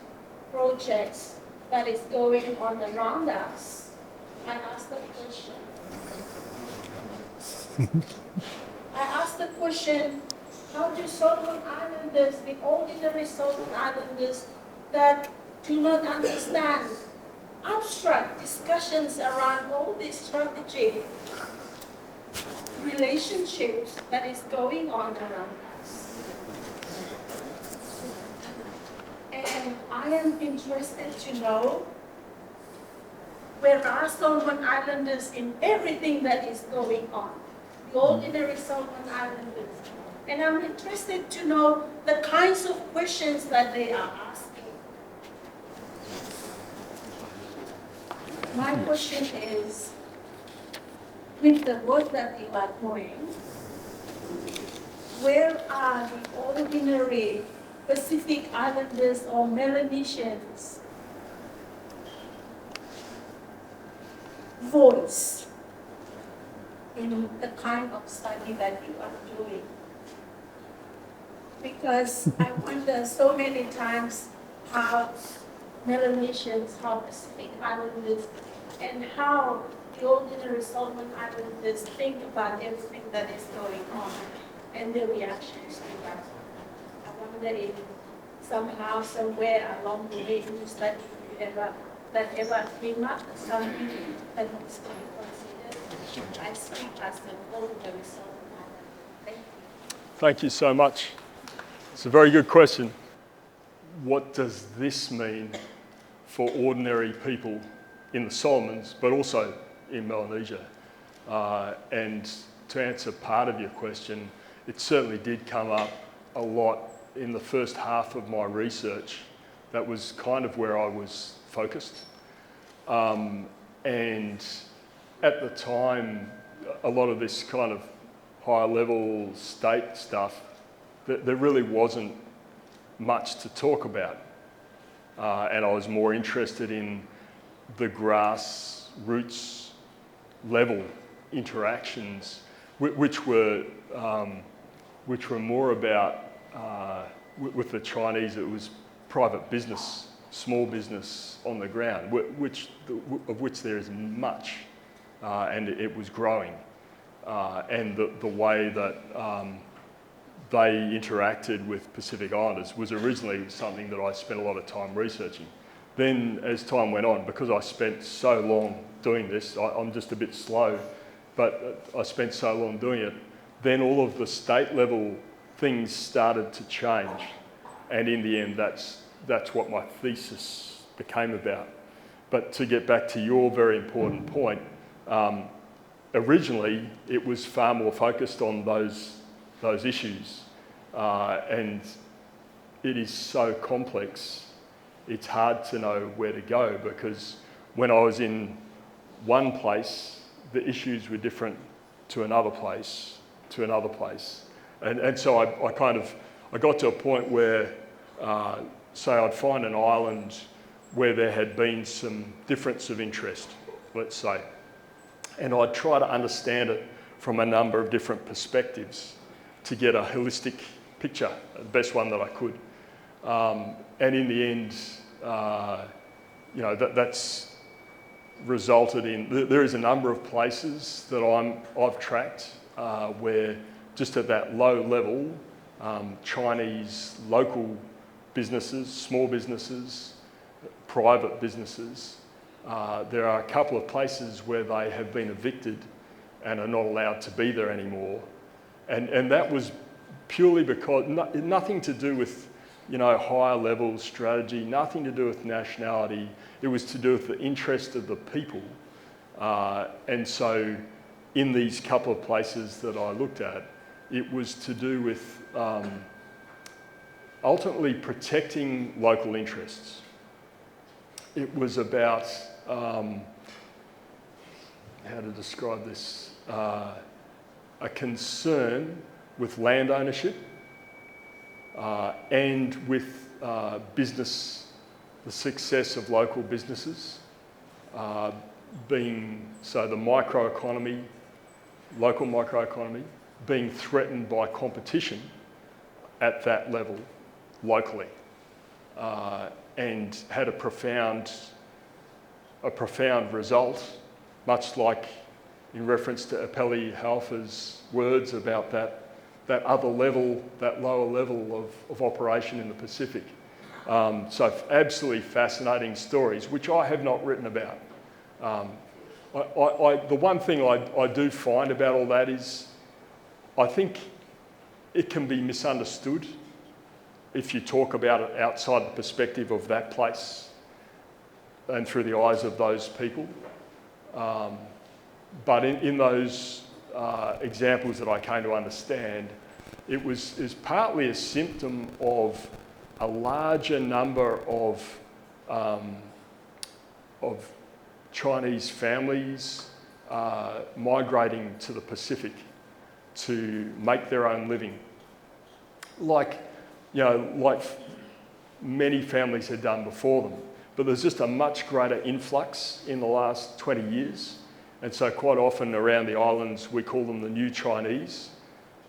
S5: projects that is going on around us? I ask the question. I ask the question, how do Solomon Islanders, the ordinary Solomon Islanders that do not understand abstract discussions around all these strategic relationships that is going on around us? And I am interested to know where are Solomon Islanders in everything that is going on, the ordinary Solomon Islanders. And I'm interested to know the kinds of questions that they are asking. My question is, with the work that you are doing, where are the ordinary Pacific Islanders or Melanesians' voice in the kind of study that you are doing? Because I wonder so many times how Melanesians, how Pacific Islanders, and how the ordinary Solomon Islanders think about everything that is going on and their reactions to that. I wonder if somehow, somewhere along the way in the study, that ever came up as something that needs to be considered. I speak as an ordinary Solomon Islander. Thank you.
S2: Thank you so much. It's a very good question. What does this mean for ordinary people in the Solomons, but also in Melanesia? And to answer part of your question, it certainly did come up a lot in the first half of my research. That was kind of where I was focused. And at the time, a lot of this kind of higher level state stuff, there really wasn't much to talk about. And I was more interested in the grassroots level interactions, which were more about, with the Chinese, it was private business, small business on the ground, of which there is much, and it was growing. And the way that they interacted with Pacific Islanders was originally something that I spent a lot of time researching. Then as time went on, because I spent so long doing this, I'm just a bit slow, but I spent so long doing it, then all of the state level things started to change. And in the end, that's what my thesis became about. But to get back to your very important point, originally it was far more focused on those issues, and it is so complex, it's hard to know where to go, because when I was in one place, the issues were different to another place, And so I got to a point where, say I'd find an island where there had been some difference of interest, let's say, and I'd try to understand it from a number of different perspectives to get a holistic picture, the best one that I could. And in the end, you know, that's resulted in, there is a number of places that I've tracked where just at that low level, Chinese local businesses, small businesses, private businesses, there are a couple of places where they have been evicted and are not allowed to be there anymore. And that was purely because, nothing to do with, you know, higher level strategy, nothing to do with nationality. It was to do with the interest of the people. And so in these couple of places that I looked at, it was to do with ultimately protecting local interests. It was about, how to describe this, a concern with land ownership and with business, the success of local businesses, being, so the microeconomy, local microeconomy, being threatened by competition at that level locally, and had a profound result, much like in reference to Apelli Halfa's words about that other level, that lower level of operation in the Pacific. So absolutely fascinating stories, which I have not written about. The one thing I do find about all that is, I think it can be misunderstood if you talk about it outside the perspective of that place and through the eyes of those people. But in those examples that I came to understand, it was partly a symptom of a larger number of Chinese families migrating to the Pacific to make their own living. Like many families had done before them. But there's just a much greater influx in the last 20 years. And so quite often around the islands, we call them the new Chinese.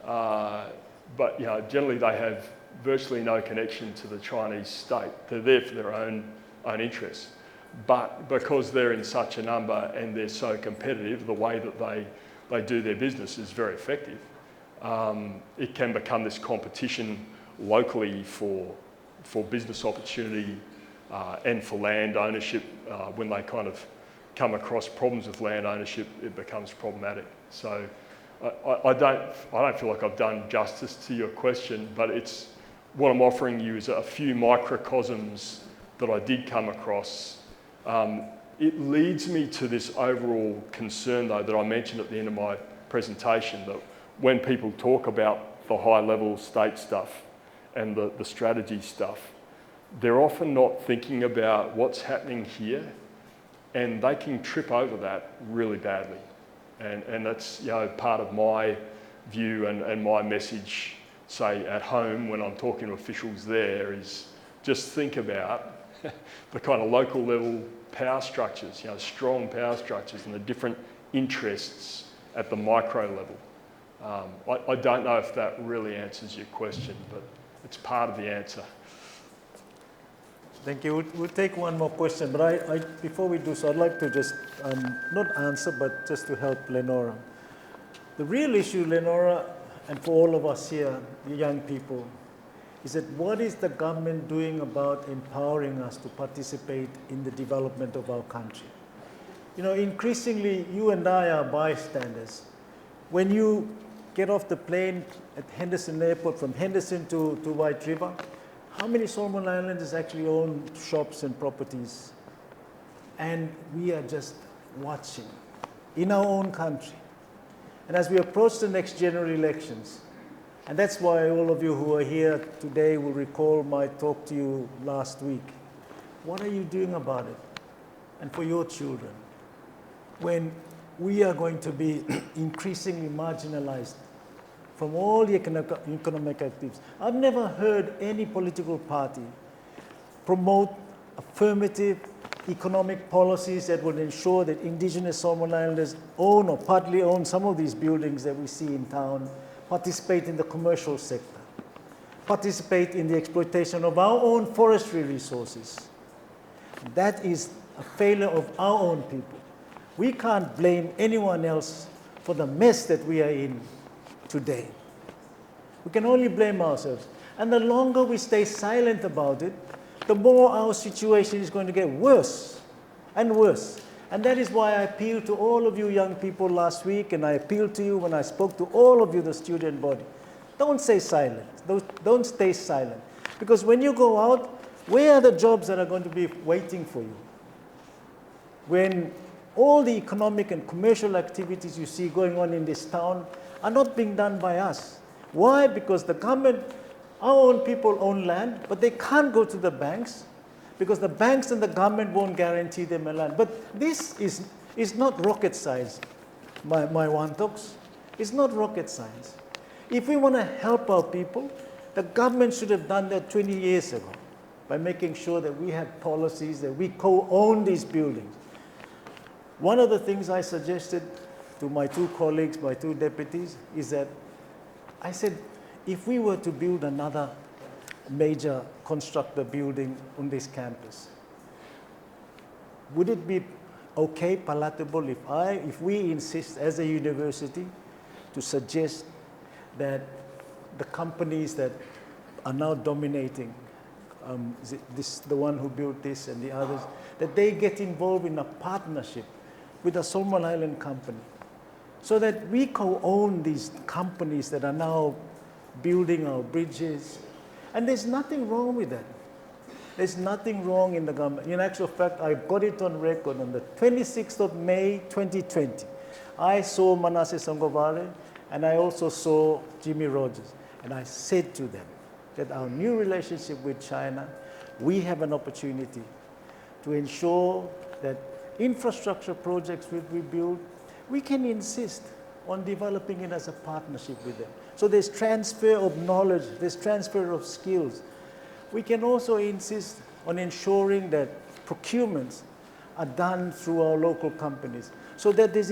S2: But you know, generally they have virtually no connection to the Chinese state. They're there for their own interests. But because they're in such a number and they're so competitive, the way that they do their business is very effective. It can become this competition locally for business opportunity and for land ownership. When they kind of come across problems with land ownership, it becomes problematic. So I don't feel like I've done justice to your question, but it's what I'm offering you is a few microcosms that I did come across. It leads me to this overall concern, though, that I mentioned at the end of my presentation, that when people talk about the high-level state stuff and the strategy stuff, they're often not thinking about what's happening here, and they can trip over that really badly. And that's, you know, part of my view and my message, say, at home when I'm talking to officials there, is just think about the kind of local level power structures, you know, strong power structures and the different interests at the micro level. I don't know if that really answers your question, but it's part of the answer.
S1: Thank you. We'll take one more question, but before we do so, I'd like to just not answer, but just to help Lenora. The real issue, Lenora, and for all of us here, the young people, is that what is the government doing about empowering us to participate in the development of our country? You know, increasingly, you and I are bystanders. When you get off the plane at Henderson Airport, from Henderson to White River, how many Solomon Islanders actually own shops and properties? And we are just watching in our own country. And as we approach the next general elections, and that's why all of you who are here today will recall my talk to you last week. What are you doing about it? And for your children, when we are going to be increasingly marginalized from all the economic activities. I've never heard any political party promote affirmative economic policies that would ensure that indigenous Solomon Islanders own or partly own some of these buildings that we see in town, participate in the commercial sector, participate in the exploitation of our own forestry resources. That is a failure of our own people. We can't blame anyone else for the mess that we are in today. We can only blame ourselves. And the longer we stay silent about it, the more our situation is going to get worse and worse. And that is why I appealed to all of you young people last week, and I appealed to you when I spoke to all of you, the student body. Don't stay silent. Don't stay silent. Because when you go out, where are the jobs that are going to be waiting for you? When all the economic and commercial activities you see going on in this town are not being done by us. Why? Because the government, our own people own land, but they can't go to the banks because the banks and the government won't guarantee them a land. But this is not rocket science, my Wantoks. It's not rocket science. If we want to help our people, the government should have done that 20 years ago by making sure that we have policies, that we co-own these buildings. One of the things I suggested to my two colleagues, my two deputies, is that I said, if we were to build another major constructor building on this campus, would it be okay, palatable, if we insist as a university to suggest that the companies that are now dominating, the one who built this and the others, that they get involved in a partnership with a Solomon Island company, so that we co-own these companies that are now building our bridges. And there's nothing wrong with that. There's nothing wrong in the government. In actual fact, I got it on record on the 26th of May, 2020. I saw Manasseh Songovale, and I also saw Jimmy Rogers. And I said to them that our new relationship with China, we have an opportunity to ensure that infrastructure projects we build, we can insist on developing it as a partnership with them. So there's transfer of knowledge, there's transfer of skills. We can also insist on ensuring that procurements are done through our local companies, so that there's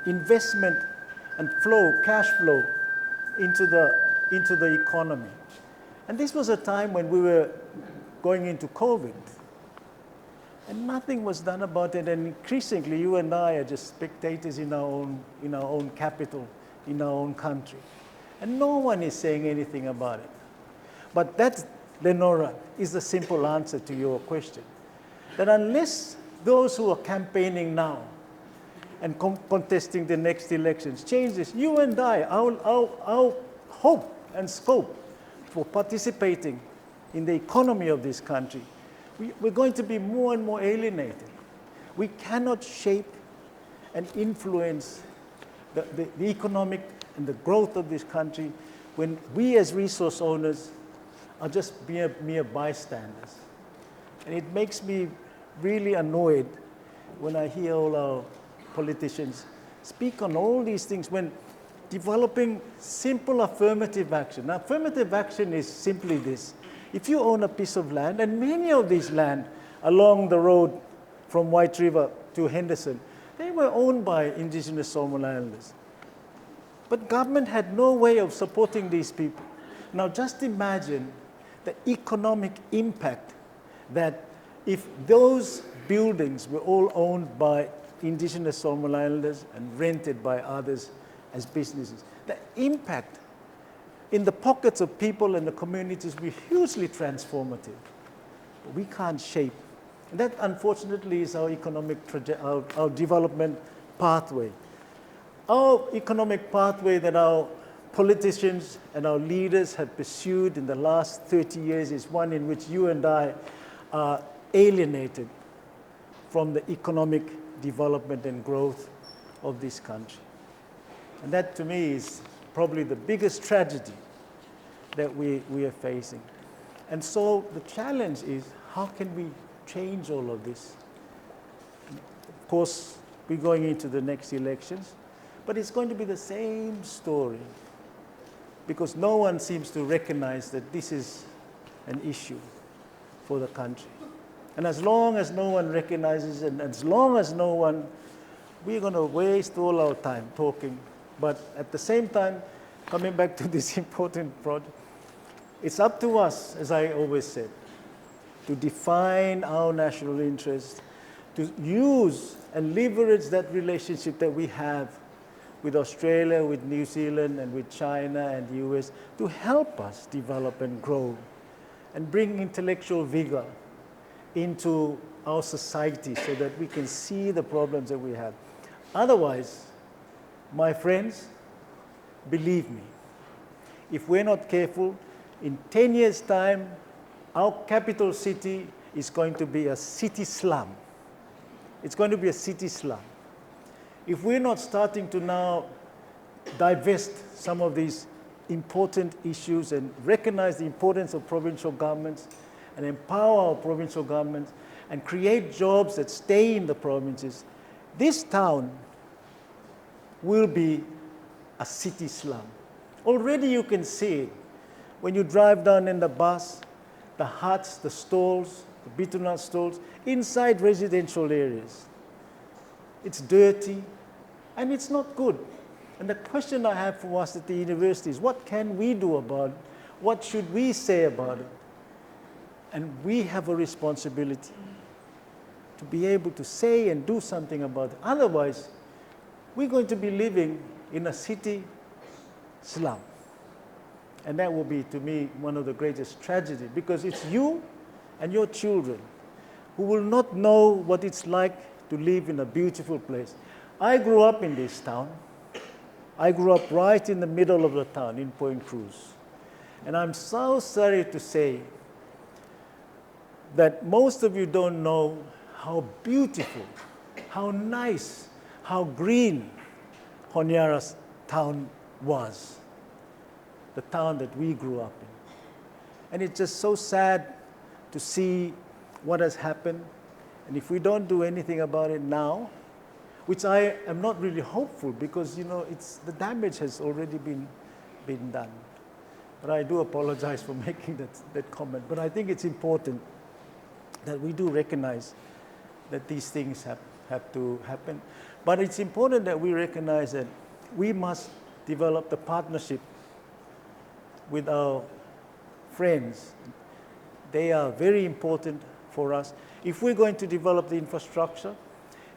S1: investment and flow, cash flow into the economy. And this was a time when we were going into COVID, and nothing was done about it. And increasingly, you and I are just spectators in our own capital, in our own country. And no one is saying anything about it. But that, Lenora, is the simple answer to your question. That unless those who are campaigning now and contesting the next elections change this, you and I, our hope and scope for participating in the economy of this country, we're going to be more and more alienated. We cannot shape and influence the economic and the growth of this country when we as resource owners are just mere bystanders. And it makes me really annoyed when I hear all our politicians speak on all these things when developing simple affirmative action. Now, affirmative action is simply this. If you own a piece of land, and many of these land along the road from White River to Henderson, they were owned by indigenous Solomon Islanders. But government had no way of supporting these people. Now just imagine the economic impact that if those buildings were all owned by indigenous Solomon Islanders and rented by others as businesses, the impact in the pockets of people and the communities will be hugely transformative. But we can't shape. And that, unfortunately, is our economic our development pathway. Our economic pathway that our politicians and our leaders have pursued in the last 30 years is one in which you and I are alienated from the economic development and growth of this country. And that, to me, is probably the biggest tragedy that we are facing. And so the challenge is, how can we change all of this? Of course, we're going into the next elections, but it's going to be the same story because no one seems to recognize that this is an issue for the country. And as long as no one recognizes it, and as long as no one, we're going to waste all our time talking. But at the same time, coming back to this important project, it's up to us, as I always said, to define our national interest, to use and leverage that relationship that we have with Australia, with New Zealand, and with China and the US to help us develop and grow and bring intellectual vigor into our society so that we can see the problems that we have. Otherwise, my friends, believe me, if we're not careful, in 10 years' time, our capital city is going to be a city slum. It's going to be a city slum. If we're not starting to now divest some of these important issues and recognize the importance of provincial governments and empower our provincial governments and create jobs that stay in the provinces, this town will be a city slum. Already you can see it. When you drive down in the bus, the huts, the stalls, the bitumen stalls, inside residential areas. It's dirty, and it's not good. And the question I have for us at the university is, what can we do about it? What should we say about it? And we have a responsibility to be able to say and do something about it. Otherwise, we're going to be living in a city slum. And that will be, to me, one of the greatest tragedies, because it's you and your children who will not know what it's like to live in a beautiful place. I grew up in this town. I grew up right in the middle of the town in Point Cruz. And I'm so sorry to say that most of you don't know how beautiful, how nice, how green Honiara's town was, the town that we grew up in. And it's just so sad to see what has happened. And if we don't do anything about it now, which I am not really hopeful, because the damage has already been done. But I do apologize for making that comment. But I think it's important that we do recognize that these things have to happen. But it's important that we recognize that we must develop the partnership with our friends. They are very important for us. If we're going to develop the infrastructure,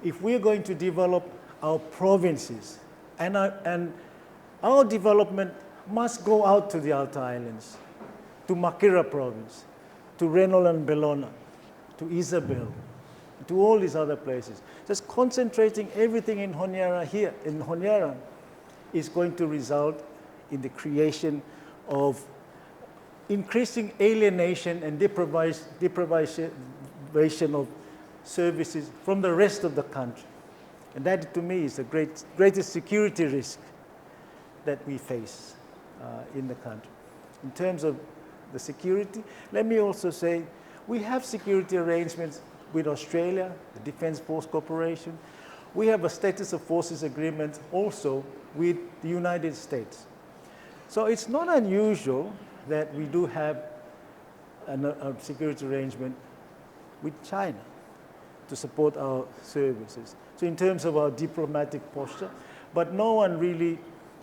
S1: if we're going to develop our provinces, and our development must go out to the outer islands, to Makira province, to Renold and Bellona, to Isabel, to all these other places. Just concentrating everything in Honiara here, in Honiara, is going to result in the creation of increasing alienation and deprivation of services from the rest of the country. And that, to me, is the greatest security risk that we face in the country. In terms of the security, let me also say, we have security arrangements with Australia, the Defence Force Corporation. We have a status of forces agreement also with the United States. So it's not unusual that we do have a security arrangement with China to support our services. So in terms of our diplomatic posture, but no one really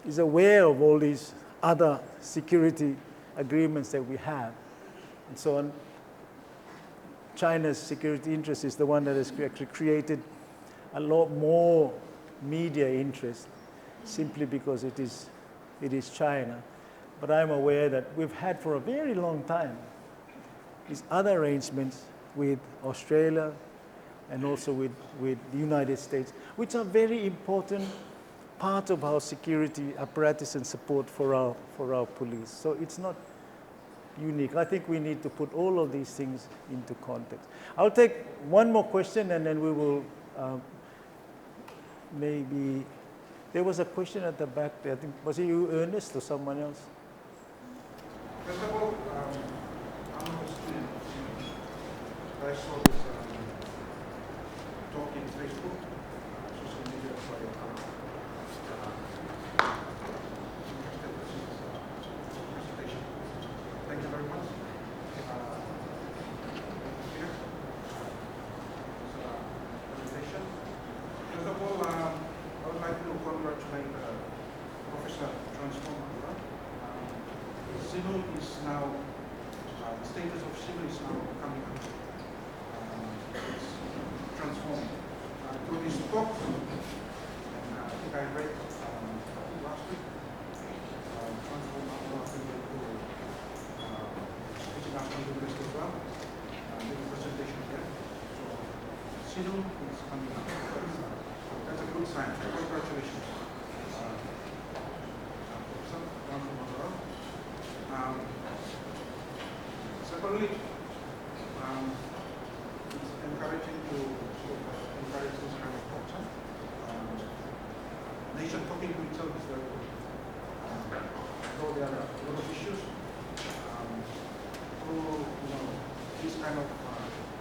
S1: is aware of all these other security agreements that we have. And so on. China's security interest is the one that has actually created a lot more media interest simply because it is China. But I'm aware that we've had for a very long time these other arrangements with Australia and also with the United States, which are very important part of our security apparatus and support for our police. So it's not unique. I think we need to put all of these things into context. I'll take one more question and then we will maybe, there was a question at the back there. I think, was it you, Ernest, or someone else?
S6: First of all, I'm a student. I saw this talk in Facebook, social media, so I presentation. Thank you very much. talks, and I think I read last week, transform our people to international university as well, doing a presentation here. So, Sinu is coming up. That's a good sign. Congratulations. Secondly, it's encouraging to encourage this kind of culture. Nation talking to each other is very good. Though there are a lot of issues, through this kind of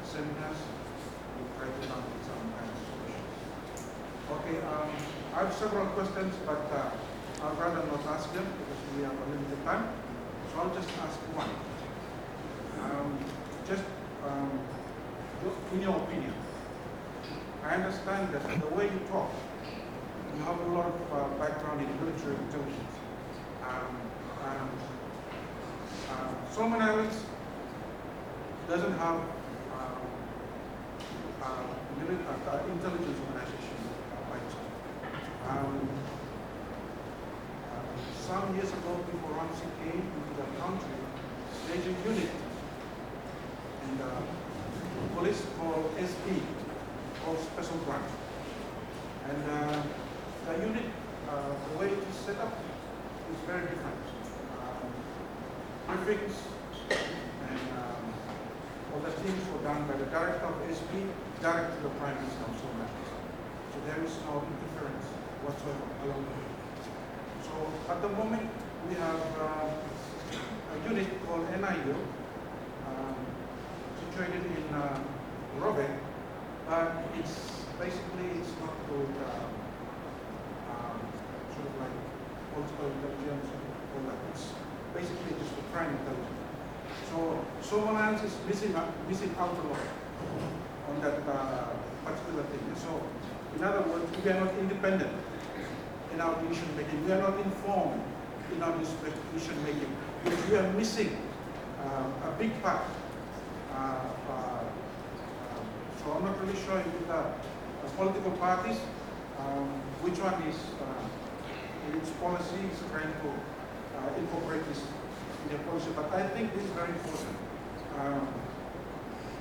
S6: seminars, we try to come with some kind of solutions. Okay, I have several questions, but I'd rather not ask them because we have a limited time. So I'll just ask one. In your opinion, I understand that the way you talk, you have a lot of background in military intelligence. Solomon Islands doesn't have intelligence organization by itself. Some years ago, before Ramsey came into the country, there's a unit in the police called SP, called Special Branch. And the unit, the way it is set up is very different. Briefings and all the things were done by the director of SP, direct to the Prime Minister of Somalia. So there is no interference whatsoever along the way. So at the moment, we have a unit called NIU, situated in Robe, but it's basically not good, sort of like political intelligence or that. It's basically just for crime intelligence. So Somaliland is missing out a lot on that particular thing. So in other words, we are not independent in our decision making. We are not informed in our decision making because we are missing a big part. So I'm not really sure with the political parties which one is in its policy is trying to incorporate this in their policy. But I think this is very important.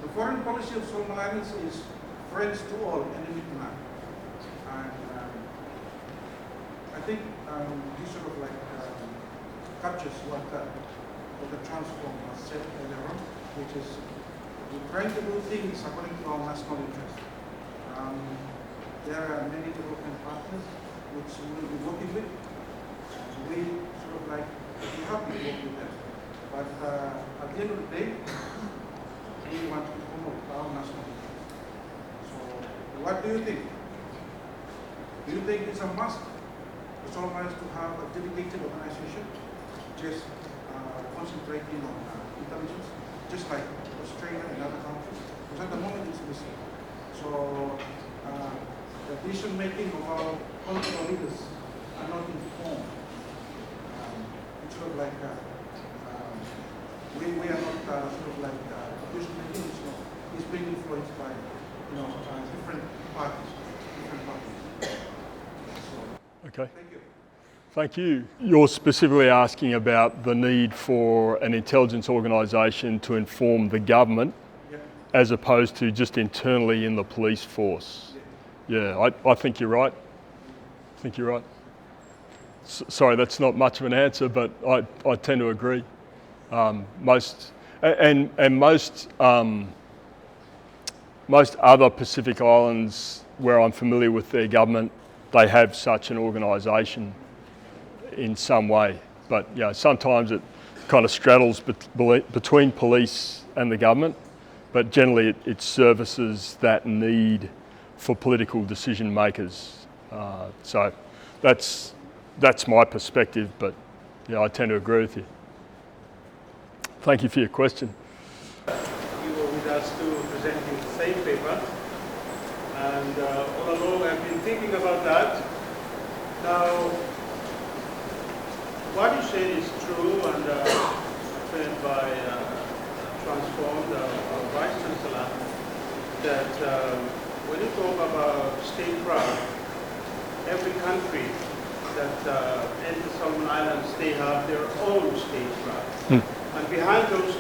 S6: The foreign policy of Solomon Islands is friends to all, enemy to none. And I think this sort of like captures what the transform said earlier on, which is we're trying to do things according to our national interest. There are many development partners which we will be working with. We sort of like be happy to work with them. But at the end of the day, we want to promote our national interest. So what do you think? Do you think it's a must for Solomon to have a dedicated organization just concentrating on intelligence, just like Australia and other countries? Because at the moment it's missing. So the decision making of our political leaders are not informed. It's sort of like we are not sort of like decision making is being influenced by different parties. So,
S2: Okay.
S6: thank you.
S2: Thank you. You're specifically asking about the need for an intelligence organisation to inform the government as opposed to just internally in the police force. Yeah, I think you're right. I think you're right. Sorry, that's not much of an answer, but I tend to agree. Most other Pacific Islands where I'm familiar with their government, they have such an organisation in some way. But sometimes it kind of straddles between police and the government, but generally it services that need for political decision makers. So that's my perspective, but I tend to agree with you. Thank you for your question.
S4: You were with us to presenting the same paper, and all along I've been thinking about that. Now, what you said is true, and said by Transformed, our Vice Chancellor, that
S6: when you talk about statecraft, every country that enters Solomon Islands, they have their own statecraft. And behind those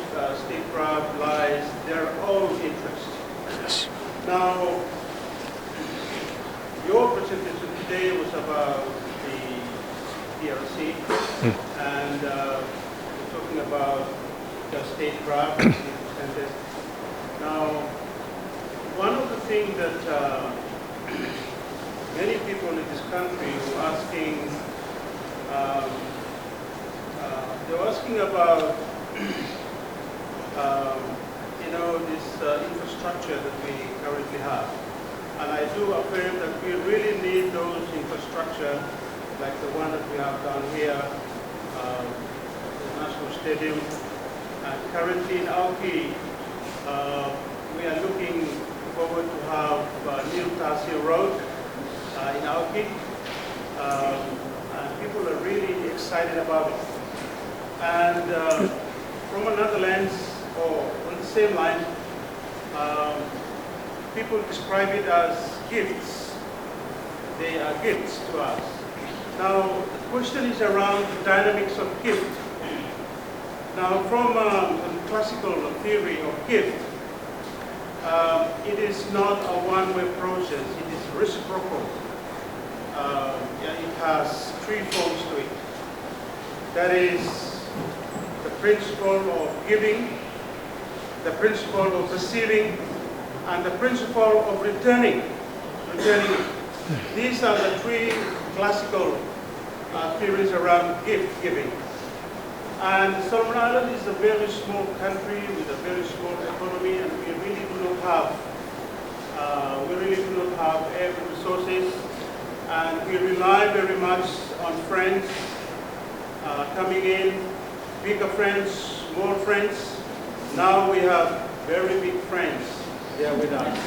S6: statecraft lies their own interests.
S2: Yes.
S6: Now, your presentation today was about the PRC, and we're talking about the statecraft. Now, one of the things that many people in this country were asking, they were asking about, this infrastructure that we currently have. And I do affirm that we really need those infrastructure, like the one that we have down here, the National Stadium. And currently in Auki, we are looking forward to have New Tassie Road in Auki. And people are really excited about it. And from another lens, or on the same line, people describe it as gifts. They are gifts to us. Now, the question is around the dynamics of gift. Now, from the classical theory of gift, it is not a one-way process. It is reciprocal. It has three forms to it. That is the principle of giving, the principle of receiving, and the principle of returning. These are the three classical theories around gift giving. And Solomon Island is a very small country with a very small economy, and we really do not have every resources, and we rely very much on friends coming in, bigger friends, small friends. Now we have very big friends there with us.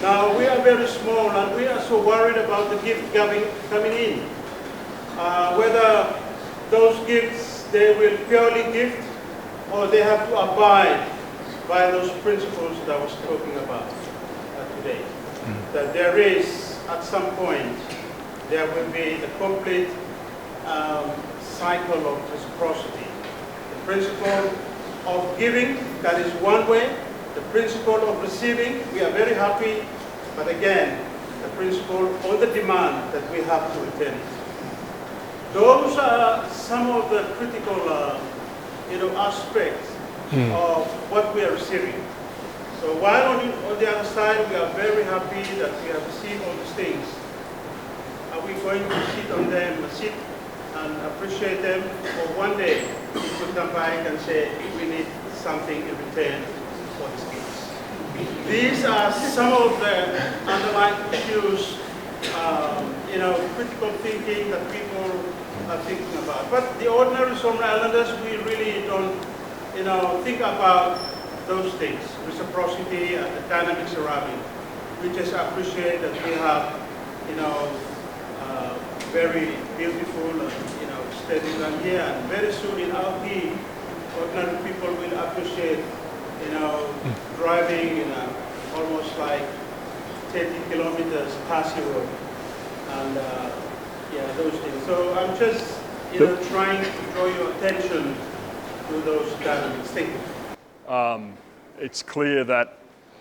S6: Now we are very small, and we are so worried about the gift coming in. Whether those gifts, they will purely gift, or they have to abide by those principles that I was talking about today. That there is, at some point, there will be the complete cycle of reciprocity. The principle of giving, that is one way. The principle of receiving, we are very happy, but again, the principle on the demand that we have to return it. Those are some of the critical aspects of what we are receiving. So while on the other side, we are very happy that we have received all these things, are we going to sit and appreciate them, or one day we could come back and say, we need something in return for these gifts? These are some of the underlying issues, critical thinking that people are thinking about. But the ordinary Solomon Islanders, we really don't, think about those things, reciprocity and the dynamics around it. We just appreciate that we have, very beautiful, steady land here, and very soon in Auki, ordinary people will appreciate, driving in almost like 30 kilometers past the road, and those things. So I'm just, trying to draw your attention to those dynamics. Thank you.
S2: It's clear that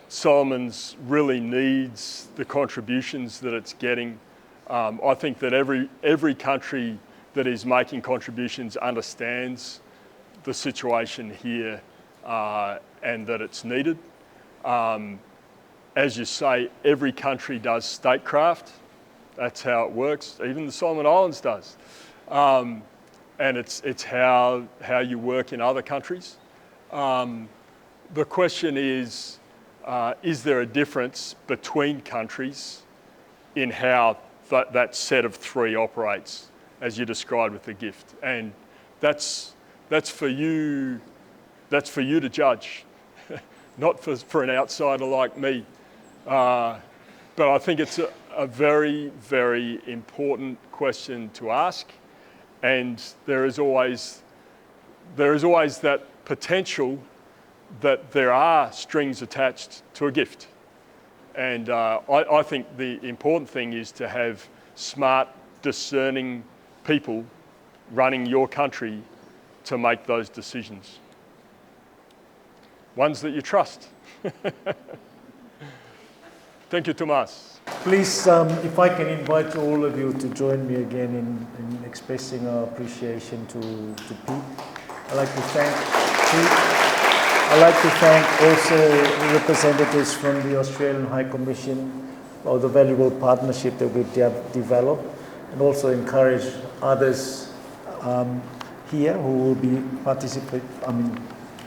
S2: Solomon's really needs the contributions that it's getting. I think that every country that is making contributions understands the situation here and that it's needed. As you say, every country does statecraft. That's how it works. Even the Solomon Islands does. And it's how you work in other countries. The question is there a difference between countries in how that set of three operates, as you described with the gift? And that's for you to judge, not for an outsider like me. But I think it's a very, very important question to ask, and there is always that potential that there are strings attached to a gift. And I think the important thing is to have smart, discerning people running your country to make those decisions. Ones that you trust. Thank you, Tomas.
S1: Please, if I can invite all of you to join me again in expressing our appreciation to Pete. I'd like to thank Pete. I'd like to thank also representatives from the Australian High Commission for the valuable partnership that we've developed, and also encourage others here who will be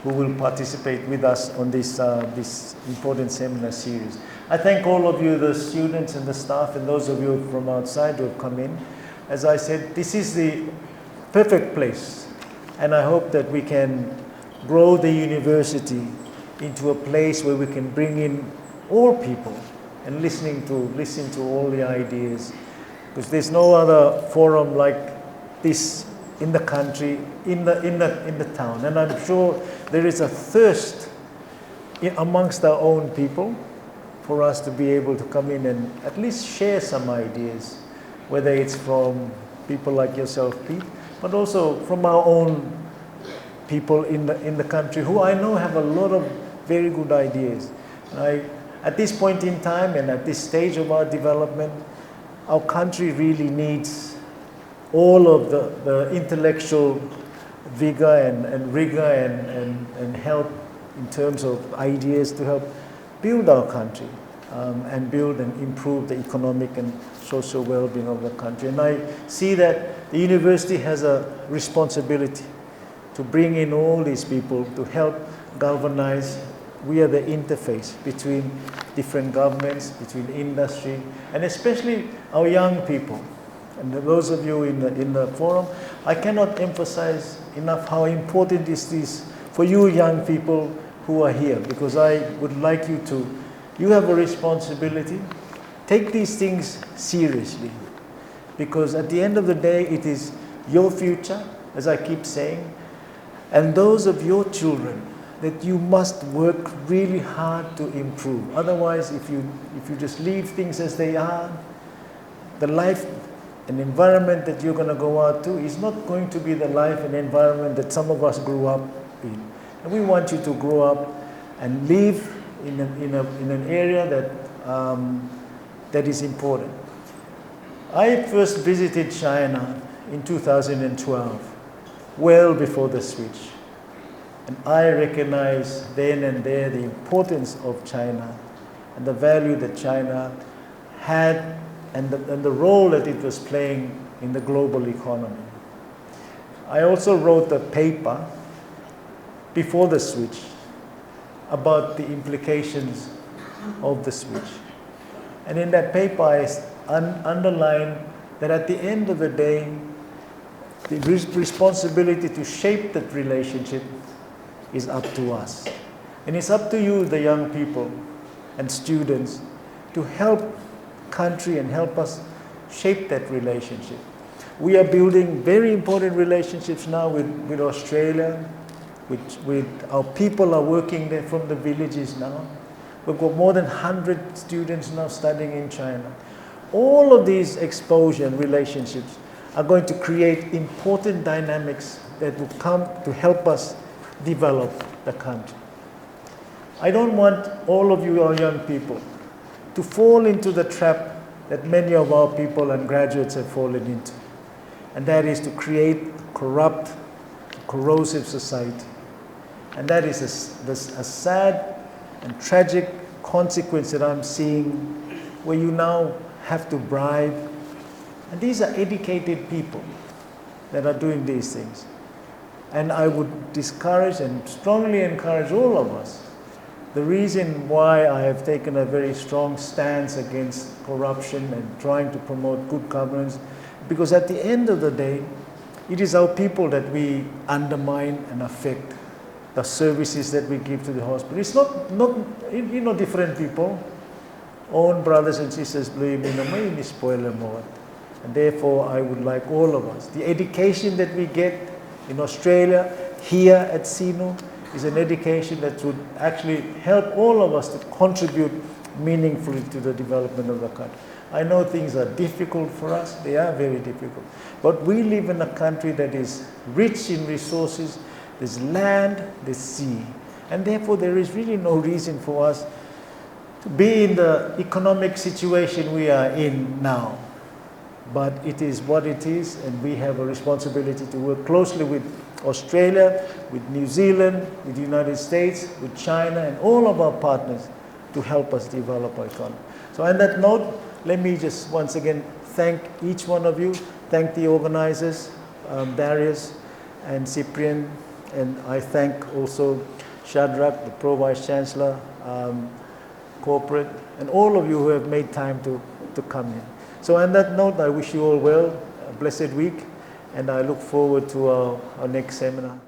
S1: who will participate with us on this important seminar series. I thank all of you, the students and the staff, and those of you from outside who have come in. As I said, this is the perfect place, and I hope that we can grow the university into a place where we can bring in all people and listen to all the ideas, because there's no other forum like this in the country, in the town, and I'm sure there is a thirst amongst our own people for us to be able to come in and at least share some ideas, whether it's from people like yourself, Pete, but also from our own people in the country who I know have a lot of very good ideas. At this point in time and at this stage of our development, our country really needs all of the intellectual vigor and rigor and help in terms of ideas to help build our country and build and improve the economic and social well-being of the country. And I see that the university has a responsibility to bring in all these people to help galvanize. We are the interface between different governments, between industry, and especially our young people. And those of you in the forum, I cannot emphasize enough how important this is for you young people who are here, because I would like you have a responsibility. Take these things seriously, because at the end of the day, it is your future, as I keep saying, and those of your children that you must work really hard to improve. Otherwise, if you just leave things as they are, the life and environment that you're going to go out to is not going to be the life and environment that some of us grew up in. And we want you to grow up and live in an area that is important. I first visited China in 2012, well before the switch. And I recognized then and there the importance of China and the value that China had and the role that it was playing in the global economy. I also wrote a paper before the switch about the implications of the switch. And in that paper, I underlined that at the end of the day, the responsibility to shape that relationship is up to us. And it's up to you, the young people and students, to help country and help us shape that relationship. We are building very important relationships now with Australia, with our people are working there from the villages now. We've got more than 100 students now studying in China. All of these exposure and relationships are going to create important dynamics that will come to help us develop the country. I don't want all of you, our young people, to fall into the trap that many of our people and graduates have fallen into, and that is to create corrupt, corrosive society. And that is a sad and tragic consequence that I'm seeing, where you now have to bribe. And these are educated people that are doing these things. And I would discourage and strongly encourage all of us. The reason why I have taken a very strong stance against corruption and trying to promote good governance, because at the end of the day, it is our people that we undermine and affect. The services that we give to the hospital. It's not different people. Own brothers and sisters, believe me, and therefore I would like all of us. The education that we get in Australia, here at CINU, is an education that would actually help all of us to contribute meaningfully to the development of the country. I know things are difficult for us, they are very difficult, but we live in a country that is rich in resources, there's land, there's sea, and therefore there is really no reason for us to be in the economic situation we are in now. But it is what it is, and we have a responsibility to work closely with Australia, with New Zealand, with the United States, with China, and all of our partners to help us develop our economy. So on that note, let me just once again thank each one of you, thank the organizers, Darius and Cyprian, and I thank also Shadrach, the Pro Vice Chancellor, corporate, and all of you who have made time to come in. So on that note, I wish you all well, a blessed week, and I look forward to our next seminar.